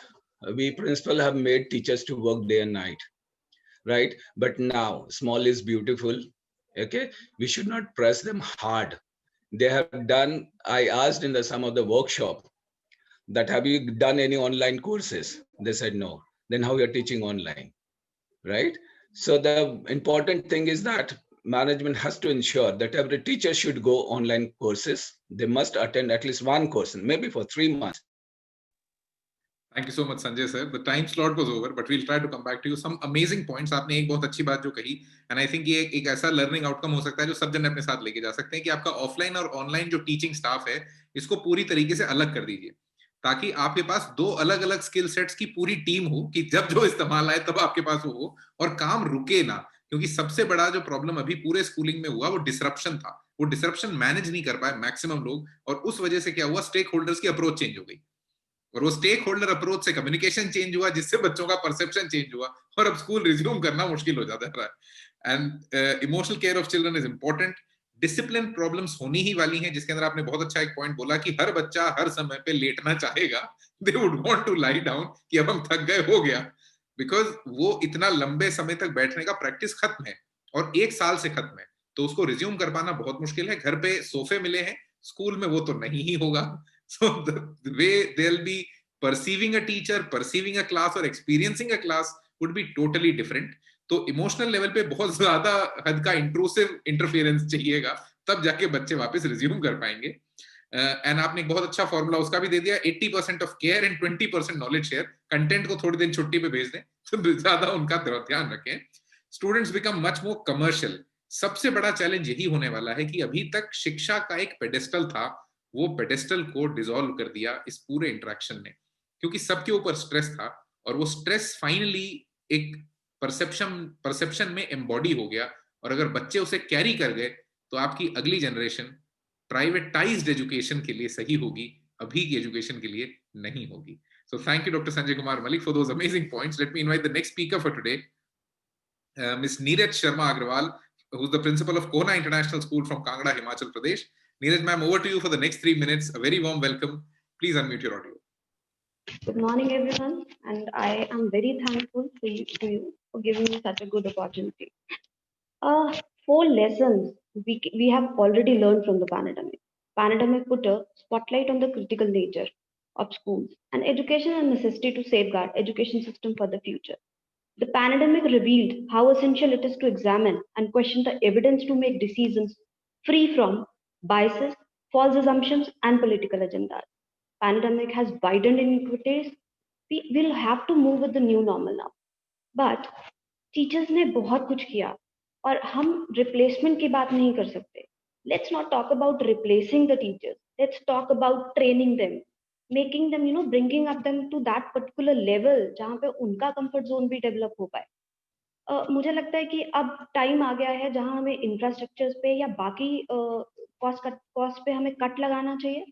Speaker 8: we principal have made teachers to work day and night, right? But now small is beautiful. Okay, we should not press them hard. They have done, I asked in some of the workshop that have you done any online courses? They said no. Then how you're teaching online, right? So the important thing is that management has to ensure that every teacher should go online courses. They must attend at least one course, maybe for 3 months.
Speaker 1: Thank you so much, Sanjay sir. The time slot was over, but we'll try to come back to you. Some amazing points. आपने एक बहुत अच्छी बात जो कही, and I think ये एक ऐसा learning outcome हो सकता है जो सब जन अपने साथ लेके जा सकते हैं कि आपका offline और online जो teaching staff है, इसको पूरी तरीके से अलग कर दीजिए, ताकि आपके पास दो अलग अलग स्किल सेट्स की पूरी टीम हो कि जब जो इस्तेमाल आए तब आपके पास वो हो और काम रुके ना, क्योंकि सबसे बड़ा जो प्रॉब्लम अभी पूरे स्कूलिंग में हुआ वो डिसरप्शन था. वो डिसरप्शन मैनेज नहीं कर पाए मैक्सिमम लोग, और उस वजह से क्या हुआ, स्टेक होल्डर्स की अप्रोच चेंज हो गई, और वो स्टेक होल्डर अप्रोच से कम्युनिकेशन चेंज हुआ, जिससे बच्चों का परसेप्शन चेंज हुआ, और अब स्कूल रिज्यूम करना मुश्किल हो जाता है. And emotional care of children is important. Discipline problems होनी ही वाली हैं, जिसके अंदर आपने बहुत अच्छा एक पॉइंट बोला कि हर बच्चा हर समय पे लेटना चाहेगा. They would want to lie down कि अब हम थक गए, हो गया, बिकॉज वो इतना लंबे समय तक बैठने का प्रैक्टिस खत्म है और 1 साल से खत्म है, तो उसको रिज्यूम कर पाना बहुत मुश्किल है. घर पे सोफे मिले हैं, स्कूल में वो तो नहीं ही होगा. So the way they'll be perceiving a teacher, perceiving a class or experiencing a class would be totally different. तो इमोशनल लेवल पे बहुत ज्यादा हद का इंट्रूसिव इंटरफेरेंस चाहिएगा, तब जाके बच्चे वापस रिज्यूम कर पाएंगे. एंड आपने एक बहुत अच्छा फॉर्मूला उसका भी दे दिया, 80% of care and 20% knowledge share. Content को थोड़ी दिन छुट्टी पे भेज दें तो ज्यादा उनका ध्यान रखें. Students become much more commercial. सबसे बड़ा चैलेंज यही होने वाला है कि अभी तक शिक्षा का एक पेडेस्टल था, वो पेडेस्टल को डिसॉल्व कर दिया इस पूरे इंटरेक्शन ने, क्योंकि सबके ऊपर स्ट्रेस था, और वो स्ट्रेस फाइनली एक परसेप्शन में एम्बॉडी हो गया. और अगर बच्चे उसे कैरी कर गए तो आपकी अगली जनरेशन प्राइवेटाइज्ड एजुकेशन के लिए सही होगी, अभी की एजुकेशन के लिए नहीं होगी. So thank you, Dr. Sanjay Kumar Malik, for those amazing points. Let me invite the next speaker for today, Ms. Neeraj Sharma Agrawal, who's the principal of Kona International School from Kangra, Himachal Pradesh. Neeraj ma'am, over to you for the next 3 minutes. A very warm welcome. Please unmute your audio.
Speaker 9: Good morning, everyone, and I am very thankful to you for giving me such a good opportunity. 4 lessons we have already learned from the pandemic. Pandemic put a spotlight on the critical nature of schools and education and necessity to safeguard education system for the future. The pandemic revealed how essential it is to examine and question the evidence to make decisions free from biases, false assumptions, and political agendas. Pandemic has widened inequities. We will have to move with the new normal now. But teachers ने बहुत कुछ किया और हम replacement की बात नहीं कर सकते. Let's not talk about replacing the teachers. Let's talk about training them, making them, bringing up them to that particular level जहाँ पे उनका comfort zone भी develop हो पाए. मुझे लगता है कि अब टाइम आ गया है जहाँ हमें इंफ्रास्ट्रक्चर्स पे या बाकी कॉस्ट पे हमें कट लगाना चाहिए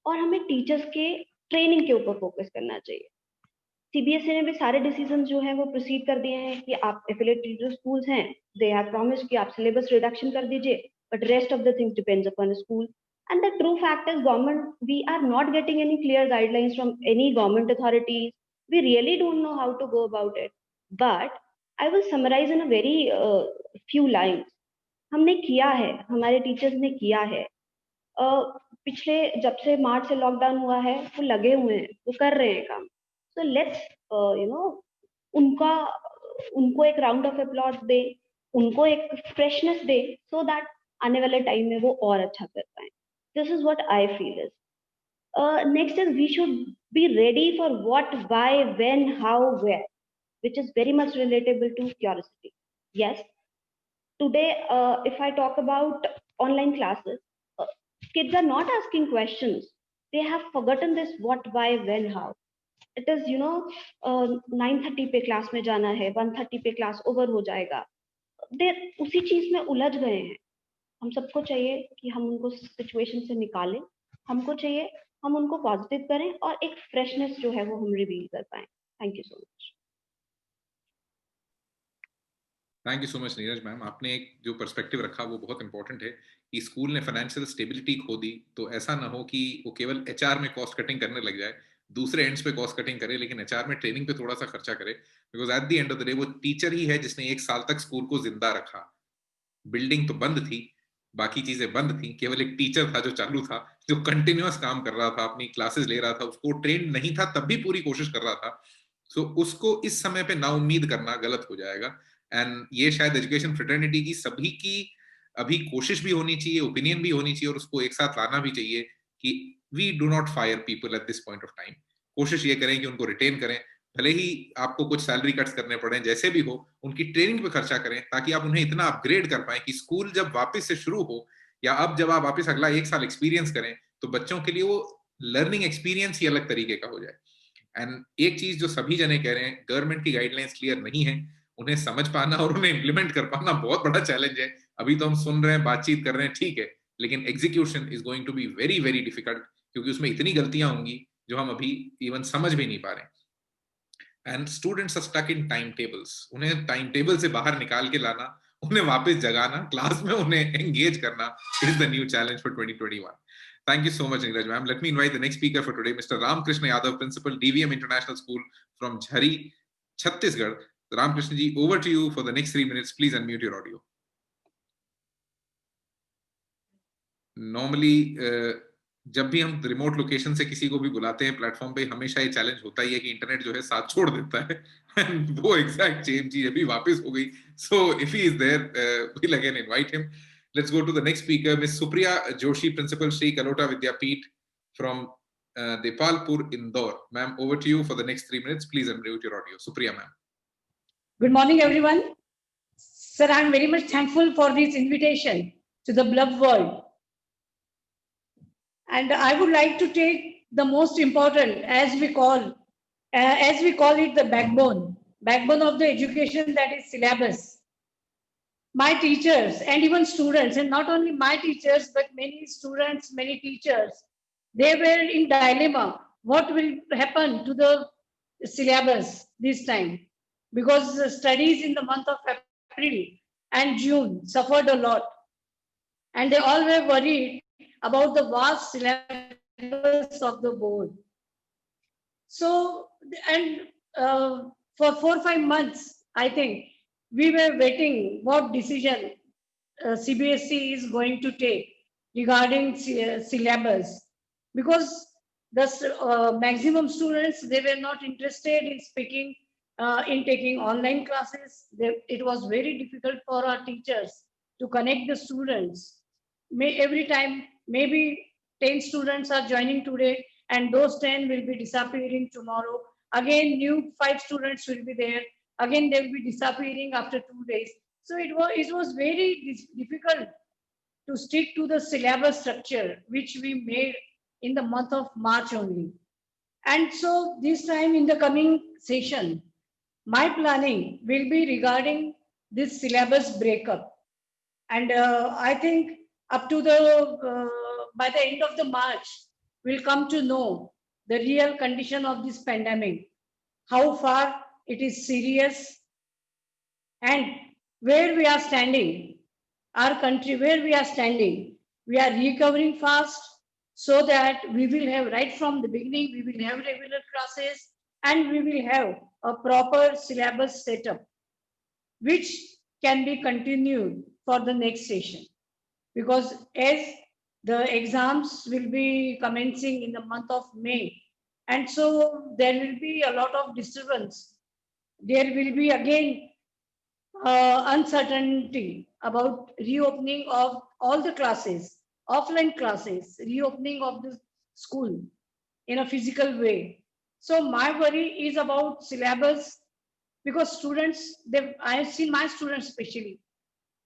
Speaker 9: और हमें टीचर्स के ट्रेनिंग के ऊपर फोकस करना चाहिए. सीबीएसई ने भी सारे डिसीजन जो है वो प्रोसीड कर दिए हैं कि आप एफिलिएटेड जो स्कूल्स हैं दे हैव प्रॉमिस कि आप सिलेबस रिडक्शन कर दीजिए, but rest of the things depends upon school. And the true fact is government, we are not getting any clear guidelines from any government authorities. We really don't know how to go about it. But I will summarise in a very few lines. हमने किया है, हमारे teachers ने किया है. पिछले जब से मार्च से लॉकडाउन हुआ है वो लगे हुए हैं, वो कर रहे हैं काम. सो लेट्स उनको एक राउंड ऑफ अप्लॉज दे, उनको एक फ्रेशनेस दे, सो दैट आने वाले टाइम में वो और अच्छा कर पाए. This is what I feel is. Next is we should be ready for what, why, when, how, where, which is very much relatable to curiosity. Yes, today if I talk about online classes, kids are not asking questions. They have forgotten this what, why, when, how. It is 9:30 पे class में जाना है, 1:30 पे class over हो जाएगा. दे उसी चीज में उलझ गए हैं. हम सबको चाहिए कि हम उनको सिचुएशन से निकालें, हमको चाहिए हम उनको पॉजिटिव करें और एक फ्रेशनेस जो है वो हम रिवील कर पाए. Thank you so much.
Speaker 1: Thank you so much Neeraj ma'am. आपने एक जो पर्सपेक्टिव रखा वो बहुत इंपॉर्टेंट है कि स्कूल ने फाइनेंशियल स्टेबिलिटी खो दी, तो ऐसा ना हो कि वो केवल एचआर में कॉस्ट कटिंग करने लग जाए, दूसरे एंड्स पे कॉस्ट कटिंग करे, लेकिन एचआर में ट्रेनिंग पे थोड़ा सा खर्चा करे, because at the end of the day वो टीचर ही है जिसने 1 साल तक स्कूल को जिंदा रखा. बिल्डिंग तो बंद थी, बाकी चीजें बंद थी, केवल एक टीचर था जो चालू था, जो कंटिन्यूअस काम कर रहा था, अपनी क्लासेस ले रहा था, उसको ट्रेन नहीं था तब भी पूरी कोशिश कर रहा था। सो उसको इस समय पे नाउम्मीद करना गलत हो जाएगा। एंड ये शायद एजुकेशन फ्रेटर्निटी की सभी की अभी कोशिश भी होनी चाहिए, ओपिनियन भी होनी चाहिए, और उसको एक साथ लाना भी चाहिए कि we do not fire people at this point of time. कोशिश ये करें कि उनको रिटेन करें, भले ही आपको कुछ सैलरी कट्स करने पड़े, जैसे भी हो उनकी ट्रेनिंग पे खर्चा करें, ताकि आप उन्हें इतना अपग्रेड कर पाए कि स्कूल जब वापस से शुरू हो, या अब जब आप वापस अगला 1 साल एक्सपीरियंस करें, तो बच्चों के लिए वो लर्निंग एक्सपीरियंस ही अलग तरीके का हो जाए। एंड एक चीज जो सभी जने कह रहे हैं, गवर्नमेंट की गाइडलाइंस क्लियर नहीं है, उन्हें समझ पाना और उन्हें इम्प्लीमेंट कर पाना बहुत बड़ा चैलेंज है। अभी तो हम सुन रहे हैं, बातचीत कर रहे हैं, ठीक है, लेकिन execution is going to be very very difficult, क्योंकि उसमें इतनी गलतियां होंगी जो हम अभी इवन समझ भी नहीं पा रहे हैं। And students are stuck in time tables, उन्हें टाइम टेबल से बाहर निकाल के लाना, उन्हें वापस जगाना, क्लास में उन्हें एंगेज करना is the new challenge for 2021. Thank you so much, Neeraj ma'am. Let me invite the next speaker for today, Mr. Ramkrishna Yadav, Principal, DVM International School from Jhari, Chhattisgarh. Ramkrishna ji, over to you for the next 3 minutes. Please unmute your audio. Normally, जब भी हम remote location से किसी को भी बुलाते हैं platform पे, हमेशा ये चैलेंज होता ही है कि इंटरनेट जो है साथ छोड़ देता है। And वो एग्जैक्ट सेम चीज अभी वापस हो गई। So if he is there, we'll again invite him. Let's go to the next speaker, Ms. Supriya Joshi, Principal, Sri Kalota Vidyapeeth from Depalpur, Indore. Ma'am, over to you for the next 3 minutes. Please unmute your audio. Supriya, ma'am.
Speaker 10: Good morning, everyone. Sir, I'm very much thankful for this invitation to the Blub World. And I would like to take the most important, as we call it, the backbone of the education, that is syllabus. My teachers and even students, and not only my teachers, but many students, many teachers, they were in dilemma. What will happen to the syllabus this time? Because the studies in the month of April and June suffered a lot. And they all were worried about the vast syllabus of the board. So, and for 4 or 5 months, I think, we were waiting what decision CBSE is going to take regarding syllabus, because the maximum students, they were not interested in speaking, in taking online classes. It was very difficult for our teachers to connect the students. Every time, maybe 10 students are joining today, and those 10 will be disappearing tomorrow. Again, new 5 students will be there. Again, they will be disappearing after 2 days. So it was very difficult to stick to the syllabus structure, which we made in the month of March only. And so this time in the coming session, my planning will be regarding this syllabus breakup. And I think up to by the end of the March, we'll come to know the real condition of this pandemic, how far it is serious, and where we are standing, our country, where we are standing. We are recovering fast, so that we will have, right from the beginning, we will have regular classes, and we will have a proper syllabus setup, which can be continued for the next session. Because as the exams will be commencing in the month of May, and so there will be a lot of disturbance. There will be again uncertainty about reopening of all the classes, offline classes, reopening of the school in a physical way. So my worry is about syllabus, because students, I have seen my students especially,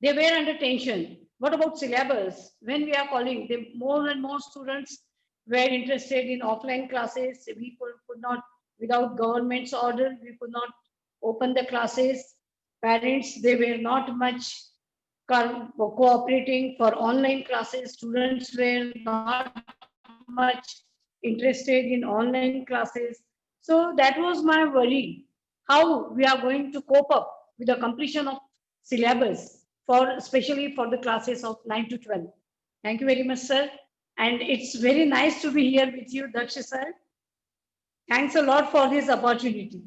Speaker 10: they were under tension. What about syllabus? When we are calling, more and more students were interested in offline classes. We could not, without government's order, we could not open the classes. Parents, they were not much cooperating for online classes. Students were not much interested in online classes. So that was my worry, how we are going to cope up with the completion of syllabus, especially for the classes of 9 to 12. Thank you very much, sir. And it's very nice to be here with you, Daksha sir. Thanks a lot for this opportunity.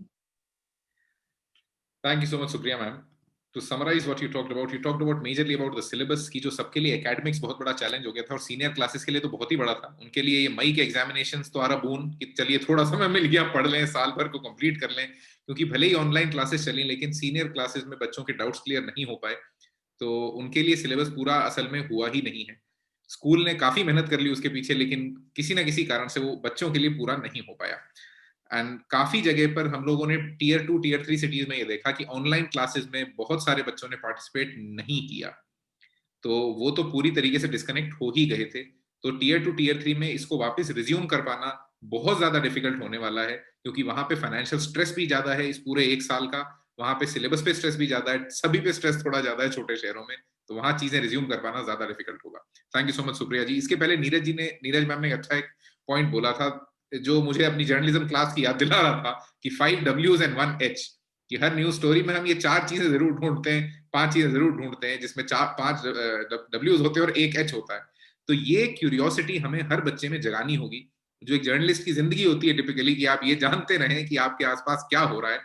Speaker 1: Thank you so much, Supriya ma'am. to summarize what you talked about majorly about the syllabus की जो सबके लिए academics बहुत बड़ा challenge हो गया था और senior classes के लिए तो बहुत ही बड़ा था. उनके लिए ये मई के examinations तो आ रहा बून कि चलिए थोड़ा समय मिल गया, पढ़ लें, साल भर को complete कर लें, क्योंकि भले ही ऑनलाइन क्लासेस चली लेकिन senior classes में बच्चों के डाउट्स क्लियर नहीं हो पाए, तो उनके लिए सिलेबस पूरा असल में हुआ ही नहीं है. स्कूल ने काफी मेहनत कर ली उसके पीछे, लेकिन किसी ना किसी कारण से वो बच्चों के लिए पूरा नहीं हो पाया. एंड काफी जगह पर हम लोगों ने टीयर 2 टीयर 3 सिटीज में ये देखा कि ऑनलाइन क्लासेस में बहुत सारे बच्चों ने पार्टिसिपेट नहीं किया, तो वो तो पूरी तरीके से डिस्कनेक्ट हो ही गए थे. तो टीयर 2 टीयर 3 में इसको वापस रिज्यूम कर पाना बहुत ज्यादा डिफिकल्ट होने वाला है, क्योंकि वहां पे फाइनेंशियल स्ट्रेस भी ज्यादा है इस पूरे एक साल का, वहां पे सिलेबस पे स्ट्रेस भी ज्यादा है, सभी पे स्ट्रेस थोड़ा ज्यादा है छोटे शहरों में, तो वहां चीजें रिज्यूम कर पाना ज्यादा डिफिकल्ट होगा. Thank you so much Supriya ji. इसके पहले नीरज मैम ने अच्छा एक पॉइंट बोला था जो मुझे अपनी जर्नलिज्म क्लास की याद दिला रहा था कि 5 W's and 1 H, कि हर न्यूज स्टोरी में हम ये 4 चीजें जरूर ढूंढते हैं, 5 चीजें जरूर ढूंढते हैं, जिसमें 5 W's होते हैं और 1 H होता है. तो ये क्यूरियोसिटी हमें हर बच्चे में जगानी होगी, जो एक जर्नलिस्ट की जिंदगी होती है टिपिकली, कि आप ये जानते रहें कि आपके आसपास क्या हो रहा है,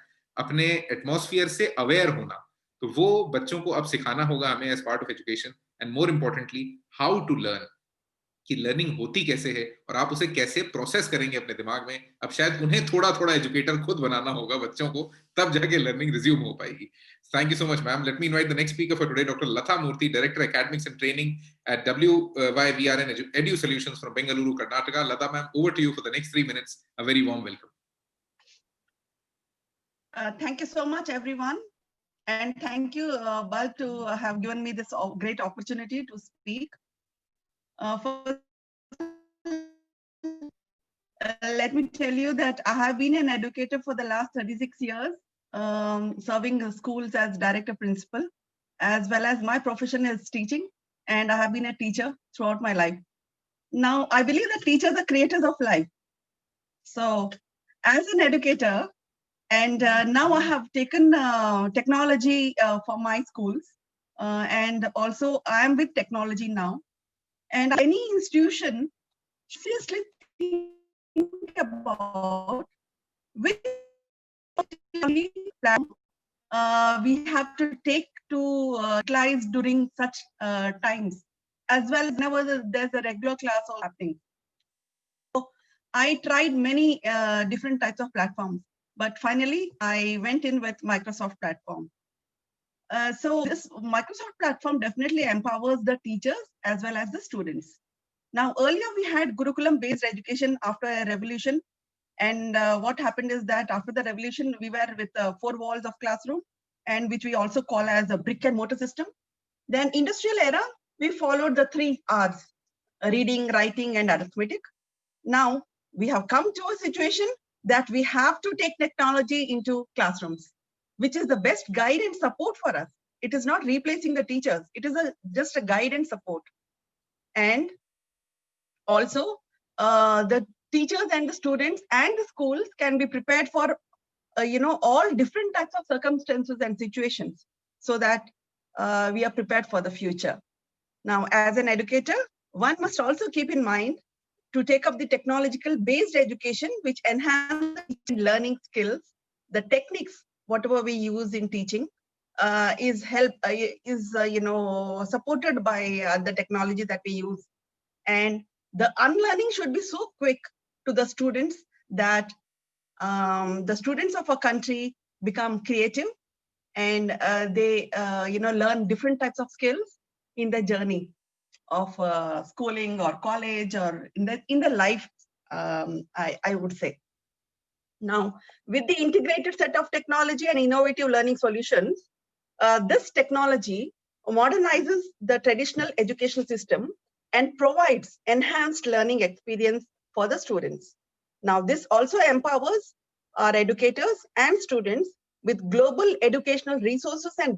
Speaker 1: अपने एटमॉस्फेयर से अवेयर होना. तो वो बच्चों को अब सिखाना होगा हमें as part of education, and more importantly how to learn, कि लर्निंग होती कैसे है और आप उसे कैसे प्रोसेस करेंगे अपने दिमाग में. अब शायद उन्हें थोड़ा थोड़ा एजुकेटर खुद बनाना होगा बच्चों को, तब जाके लर्निंग रिज्यूम हो पाएगी. Thank you so much, ma'am. Let me invite the next speaker for today, Dr. Latha Murthy, Director Academics and Training at WYVRN Edu Solutions from Bengaluru, Karnataka. Latha ma'am, over to you for the next 3 minutes. A very warm welcome.
Speaker 11: Thank you so much, everyone. And thank you, Bal, to have given me this great opportunity to speak. Let me tell you that I have been an educator for the last 36 years, serving schools as director principal, as well as my profession is teaching, and I have been a teacher throughout my life. Now, I believe that teachers are creators of life. So, as an educator, and now I have taken technology for my schools, and also I am with technology now. And any institution seriously think about which plan we have to take to utilize during such times, as well as whenever there's a regular class all happening. So I tried many different types of platforms, but finally I went in with Microsoft platform. So this Microsoft platform definitely empowers the teachers as well as the students. Now, earlier we had Gurukulam-based education after a revolution. And what happened is that after the revolution, we were with 4 walls of classroom, and which we also call as a brick and mortar system. Then industrial era, we followed the 3 R's, reading, writing, and arithmetic. Now, we have come to a situation that we have to take technology into classrooms, which is the best guide and support for us. It is not replacing the teachers. It is just a guide and support. And also, the teachers and the students and the schools can be prepared for, all different types of circumstances and situations, so that we are prepared for the future. Now, as an educator, one must also keep in mind to take up the technological-based education, which enhance learning skills, the techniques, whatever we use in teaching, is supported by the technology that we use. And the unlearning should be so quick to the students that the students of a country become creative, and they learn different types of skills in the journey of schooling or college or in the life, I would say. Now, with the integrated set of technology and innovative learning solutions, this technology modernizes the traditional education system and provides enhanced learning experience for the students. Now, this also empowers our educators and students with global educational resources and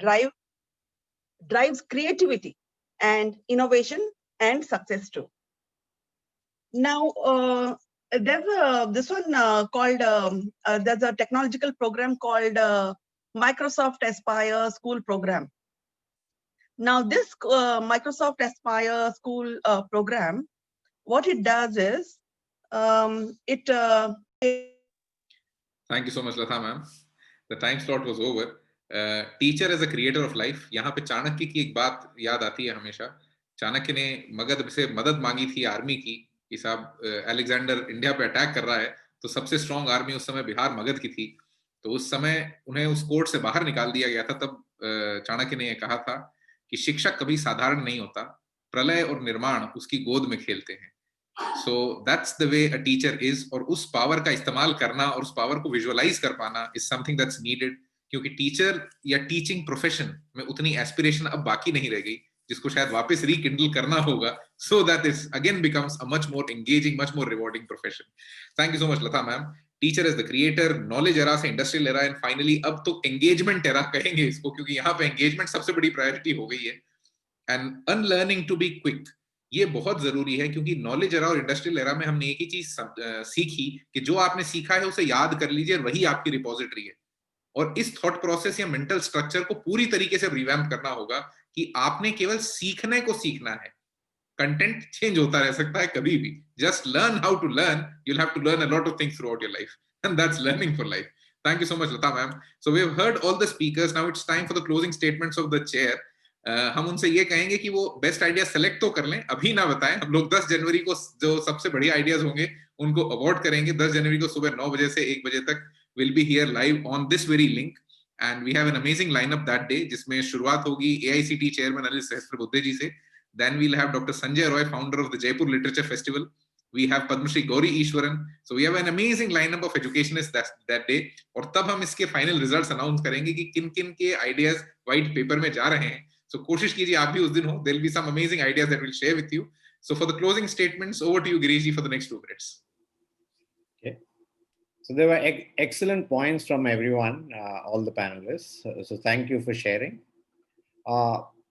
Speaker 11: drives creativity and innovation and success too. Now, there's this one called, there's a technological program called Microsoft Aspire School Program. Now, this Microsoft Aspire School program, what it does is,
Speaker 1: Thank you so much, Latha ma'am. The time slot was over. Teacher as a creator of life. यहाँ पे चाणक्य की एक बात याद आती है हमेशा। चाणक्य ने मगध से मदद मांगी थी आर्मी की कि साहब अलेक्जेंडर इंडिया पे अटैक कर रहा है, तो सबसे स्ट्रॉन्ग आर्मी उस समय बिहार मगध की थी, तो उस समय उन्हें उस कोर्ट से बाहर निकाल दिया गया था। तब चाणक्य ने यह कहा था कि शिक्षक कभी साधारण नहीं होता, प्रलय और निर्माण उसकी गोद में खेलते हैं। So that's the way a teacher is, और उस पावर का इस्तेमाल करना और उस पावर को विजुअलाइज कर पाना इज समथिंग दैट्स नीडेड, क्योंकि टीचर या टीचिंग प्रोफेशन में उतनी एस्पिरेशन अब बाकी नहीं रह गई, जिसको शायद वापस रिकिंडल करना होगा, so that it again becomes a much more engaging, much more rewarding profession. Thank you so much Lata ma'am. Teacher is the creator, knowledge era से इंडस्ट्रियल एरा, एंड फाइनली अब तो एंगेजमेंट एरा कहेंगे इसको, क्योंकि यहाँ पे engagement सबसे बड़ी प्रायोरिटी हो गई है। And unlearning to be quick, ये बहुत जरूरी है, क्योंकि नॉलेज एरा और इंडस्ट्रियल एरा में हमने एक ही चीज सीखी कि जो आपने सीखा है उसे याद कर लीजिए, वही आपकी रिपोजिटरी है। और इस थॉट प्रोसेस या मेंटल स्ट्रक्चर को पूरी तरीके से रिवैम्प करना होगा कि आपने केवल सीखने को सीखना है। कंटेंट चेंज होता रह सकता है कभी भी, just learn how to learn, you will have to learn a lot of things throughout your life, and that's learning for life. Thank you so much, Lata ma'am. So we have heard all the speakers. Now it's time for the closing statements of the chair. हम उनसे ये कहेंगे कि वो best idea select तो कर लें, अभी ना बताएं। हम लोग 10 जनवरी को जो सबसे बढ़िया आइडियाज होंगे उनको अवार्ड करेंगे। 10 जनवरी को सुबह 9 बजे से 1 बजे तक we'll be here live on this very link, and we have an amazing lineup that day, जिसमें शुरुआत होगी AICT चेयरमैन अनिल सहस्त्रबुद्धे जी से। Then we'll have Dr. Sanjay Roy, founder of the Jaipur Literature Festival. We have Padma Shri Gauri Ishwaran. So we have an amazing lineup of educationists that day. और तब हम इसके final results announce करेंगे कि किन किन के ideas white paper में जा रहे हैं। So कोशिश कीजिए आप भी उस दिन हो। There'll be some amazing ideas that we'll share with you. So for the closing statements, over to you, Girish ji, for the next 2 minutes.
Speaker 2: Okay. So there were excellent points from everyone, all the panelists. So thank you for sharing.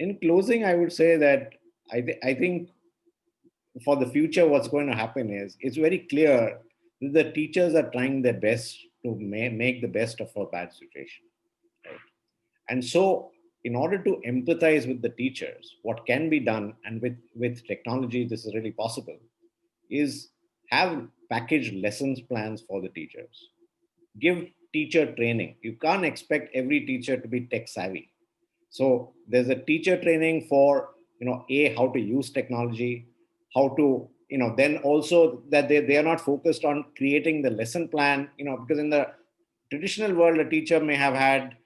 Speaker 2: In closing, I would say that I think for the future, what's going to happen is it's very clear that the teachers are trying their best to make the best of a bad situation. Right? And so in order to empathize with the teachers, what can be done, and with technology, this is really possible, is have packaged lessons plans for the teachers. Give teacher training. You can't expect every teacher to be tech savvy. So there's a teacher training for, how to use technology, how to, then also that they are not focused on creating the lesson plan, because in the traditional world, a teacher may have had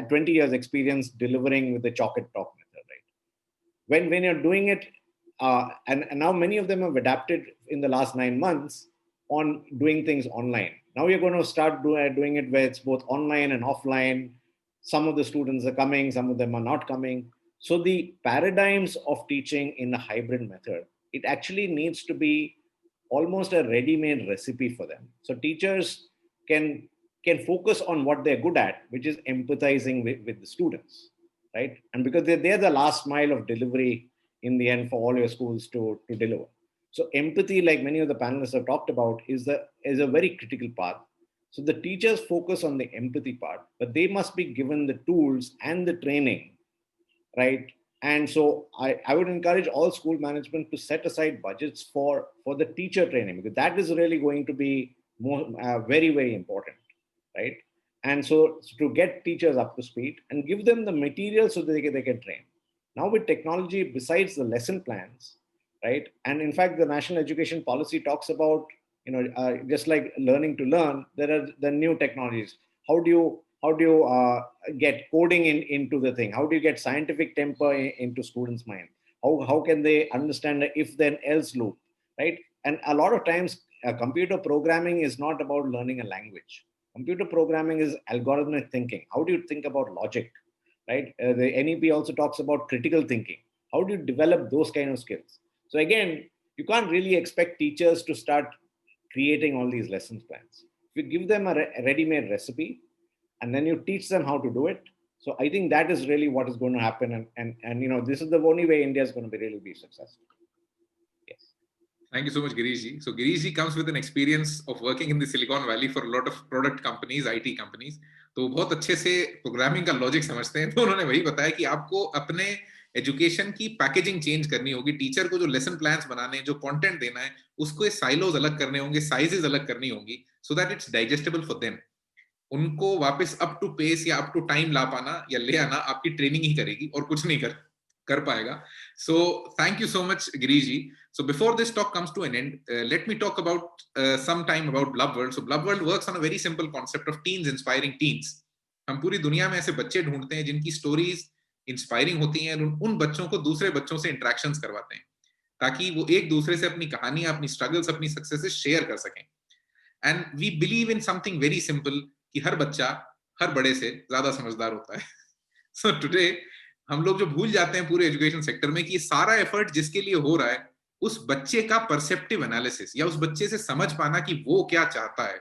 Speaker 2: 20 years experience delivering with the chalk and talk method, right? When you're doing it, and now many of them have adapted in the last 9 months on doing things online. Now we're going to start doing it where it's both online and offline. Some of the students are coming, some of them are not coming. So the paradigms of teaching in a hybrid method, it actually needs to be almost a ready-made recipe for them. So teachers can focus on what they're good at, which is empathizing with the students, right? And because they're the last mile of delivery in the end for all your schools to deliver. So empathy, like many of the panelists have talked about, is a very critical part. So the teachers focus on the empathy part, but they must be given the tools and the training, right? And so I would encourage all school management to set aside budgets for the teacher training, because that is really going to be more very, very important, right? And so to get teachers up to speed and give them the material so that they can train. Now with technology, besides the lesson plans, right? And in fact, the National Education Policy talks about, just like learning to learn, there are the new technologies. How do you get coding into the thing? How do you get scientific temper into students' mind? How can they understand the if then else loop, right? And a lot of times, computer programming is not about learning a language. Computer programming is algorithmic thinking. How do you think about logic, right? The NEP also talks about critical thinking. How do you develop those kind of skills? So again, you can't really expect teachers to start creating all these lessons plans. If you give them a ready-made recipe, and then you teach them how to do it. So I think that is really what is going to happen. And this is the only way India is going to really be successful. Yes.
Speaker 1: Thank you so much, Girish ji. So Girish ji comes with an experience of working in the Silicon Valley for a lot of product companies, IT companies. तो बहुत अच्छे से programming का logic समझते हैं। तो उन्होंने वही बताया कि आपको अपने एजुकेशन की पैकेजिंग चेंज करनी होगी। टीचर को जो लेसन प्लान्स बनाने, जो कंटेंट देना है, उसको साइलोज अलग करने होंगे, साइजेस अलग करनी होंगी, so that it's digestible for them. उनको वापस अप टू पेस या अप टू टाइम ला पाना या ले आना आपकी ट्रेनिंग ही करेगी और कुछ नहीं कर पाएगा. So thank you so much, Giriji. So before this talk comes to an end, let me talk about some time about Blub World. So Blub World works on a very simple concept of teens inspiring teens. हम पूरी दुनिया में ऐसे बच्चे ढूंढते हैं जिनकी stories inspiring होती हैं, उन बच्चों को दूसरे बच्चों से इंटरेक्शंस करवाते हैं ताकि वो एक दूसरे से अपनी कहानियां, अपनी स्ट्रगल्स, अपनी सक्सेसेस शेयर कर सकें. And we believe in something very simple कि हर बच्चा हर बड़े से ज्यादा समझदार होता है. सो टुडे हम लोग जो भूल जाते हैं पूरे एजुकेशन सेक्टर में कि ये सारा एफर्ट जिसके लिए हो रहा है, उस बच्चे का परसेप्टिव एनालिसिस या उस बच्चे से समझ पाना कि वो क्या चाहता है.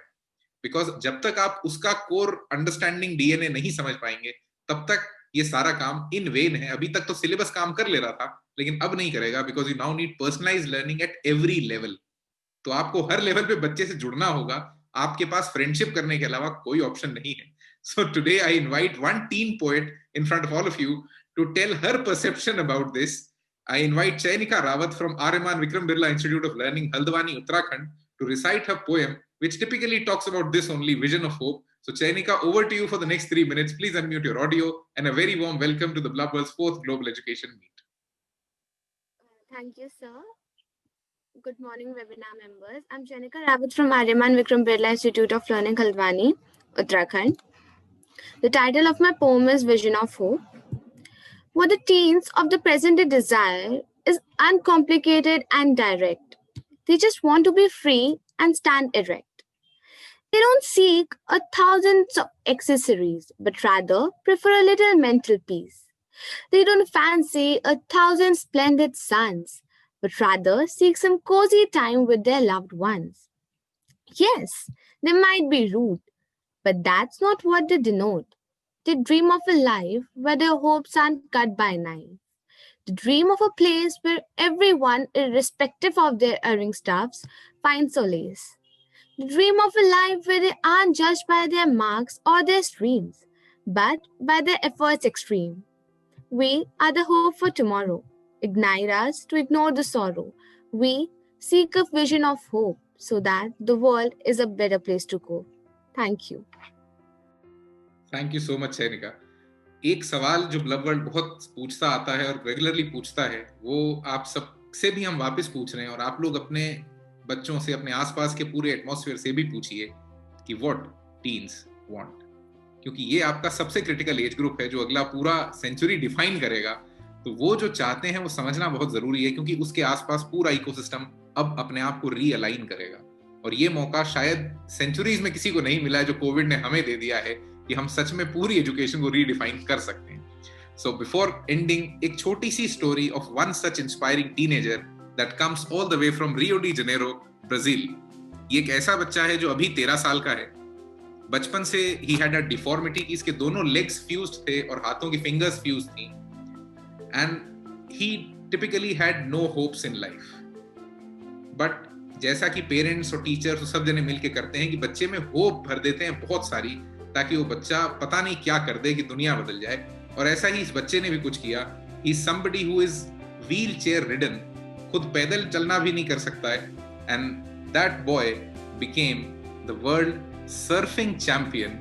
Speaker 1: बिकॉज जब तक आप उसका कोर अंडरस्टैंडिंग डीएनए नहीं समझ पाएंगे तब तक ये सारा काम इन वेन है. अभी तक तो सिलेबस काम कर ले रहा था लेकिन अब नहीं करेगा, because you now need personalised learning at every level. तो आपको हर लेवल पे बच्चे से जुड़ना होगा. आपके पास फ्रेंडशिप करने के अलावा कोई ऑप्शन नहीं है. So today I invite one tin poet in front of all of you to tell her perception about this. I invite Chainika Rawat from RMN Vikram Birla Institute of Learning, Haldwani, Uttarakhand, to recite her poem, which typically talks about this only, vision of hope. So Chainika, over to you for the next 3 minutes. Please unmute your audio, and a very warm welcome to the Blub World's 4th Global Education Meet.
Speaker 12: Thank you, sir. Good morning, webinar members. I'm Chainika Rawat from RMN Vikram Birla Institute of Learning, Haldwani, Uttarakhand. The title of my poem is Vision of Hope. What the teens of the present day desire is uncomplicated and direct. They just want to be free and stand erect. They don't seek 1,000 accessories, but rather prefer a little mental peace. They don't fancy 1,000 splendid suns, but rather seek some cozy time with their loved ones. Yes, they might be rude, but that's not what they denote. They dream of a life where their hopes aren't cut by knife. They dream of a place where everyone, irrespective of their earning stuffs, finds solace. They dream of a life where they aren't judged by their marks or their streams, but by their efforts extreme. We are the hope for tomorrow. Ignite us to ignore the sorrow. We seek a vision of hope so that the world is a better place to go. Thank you.
Speaker 1: Thank you so much Chainika. एक सवाल जो bulb world बहुत पूछता आता है और regularly पूछता है, वो आप सबसे भी हम वापस पूछ रहे हैं और आप लोग अपने बच्चों से, अपने आसपास के पूरे एटमॉस्फेयर से भी पूछिए कि व्हाट टीन्स वांट, क्योंकि ये आपका सबसे क्रिटिकल एज ग्रुप है जो अगला पूरा सेंचुरी डिफाइन करेगा. तो वो जो चाहते हैं वो समझना बहुत जरूरी है, क्योंकि उसके आसपास पूरा इकोसिस्टम अब अपने आप को रीअलाइन करेगा. और ये मौका शायद सेंचुरीज में किसी को नहीं मिला है जो कोविड ने हमें दे दिया है कि हम सच में पूरी एजुकेशन को रीडिफाइन कर सकते हैं. सो बिफोर एंडिंग, एक छोटी सी story of one such inspiring teenager that comes all the way from Rio de Janeiro, Brazil. ये एक ऐसा बच्चा है जो अभी 13 साल का है. बचपन से ही हैड अ डिफॉर्मिटी कि इसके दोनों लेग्स फ्यूज्ड थे और हाथों की फिंगर्स फ्यूज्ड थी. And he typically had no hopes in life. But जैसा कि पेरेंट्स और टीचर्स और सब जने मिलके करते हैं कि बच्चे में होप भर देते हैं बहुत सारी, ताकि वो बच्चा पता नहीं क्या कर दे कि दुनिया बदल जाए. और ऐसा ही इस बच्चे ने भी कुछ किया. He is somebody who is wheel chair ridden, खुद पैदल चलना भी नहीं कर सकता है. And that boy became the world surfing champion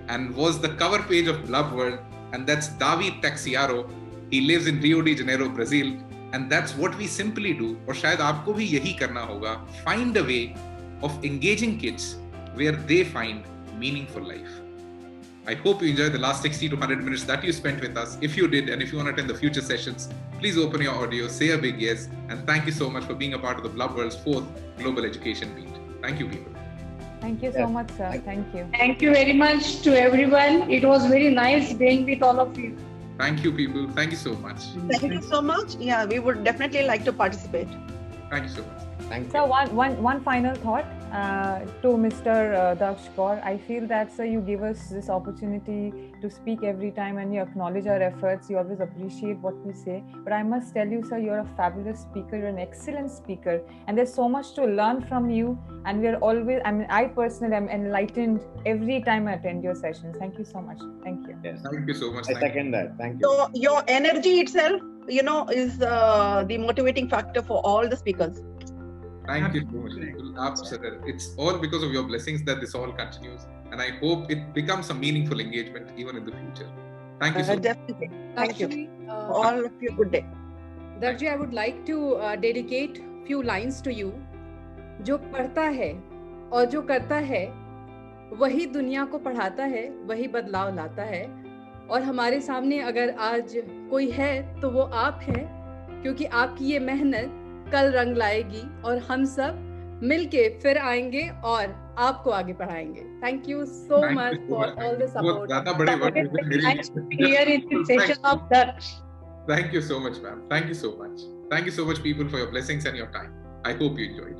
Speaker 1: and was the cover page of Blub World, and that's David Taxiaro. He lives in Rio de Janeiro, Brazil, and that's what we simply do. और शायद आपको भी यही करना होगा. Find a way of engaging kids where they find meaningful life. I hope you enjoyed the last 60 to 100 minutes that you spent with us. If you did, and if you want to attend the future sessions, please open your audio, say a big yes, and thank you so much for being a part of the Blub World's 4th Global Education Meet. Thank you, people.
Speaker 7: Thank you so much, sir. Thank you.
Speaker 10: Thank you very much to everyone. It was very nice being with all of you.
Speaker 1: Thank you, people. Thank you so much.
Speaker 11: Thank you so much. Yeah, we would definitely like to participate.
Speaker 1: Thank you so much.
Speaker 2: Thank
Speaker 7: So
Speaker 2: you.
Speaker 7: one final thought to Mr. Daksh Kaur. I feel that, sir, you give us this opportunity to speak every time and you acknowledge our efforts. You always appreciate what we say. But I must tell you, sir, you're a fabulous speaker. You're an excellent speaker. And there's so much to learn from you. And we're always, I personally am enlightened every time I attend your sessions. Thank you so much. Thank you.
Speaker 2: Yes.
Speaker 1: Thank you so much.
Speaker 2: I second that. Thank you.
Speaker 11: So your energy itself, is the motivating factor for all the speakers.
Speaker 1: Thank you so much. It's all because of your blessings that this all continues. And I hope it becomes a meaningful engagement even in the future. Thank you so much.
Speaker 11: Definitely. Thank you.
Speaker 5: Actually,
Speaker 11: All of you, good day.
Speaker 5: Dakshi, I would like to dedicate few lines to you. जो पढ़ता है और जो करता है वही दुनिया को पढ़ाता है, वही बदलाव लाता है। और हमारे सामने अगर आज कोई है तो वो आप हैं, क्योंकि आपकी ये मेहनत कल रंग लाएगी और हम सब मिलके फिर आएंगे और आपको आगे पढ़ाएंगे। Thank you so much for all the support.
Speaker 1: Thank you so much, ma'am. Thank you so much. Thank you so much, people, for your blessings and your time. I hope you enjoyed.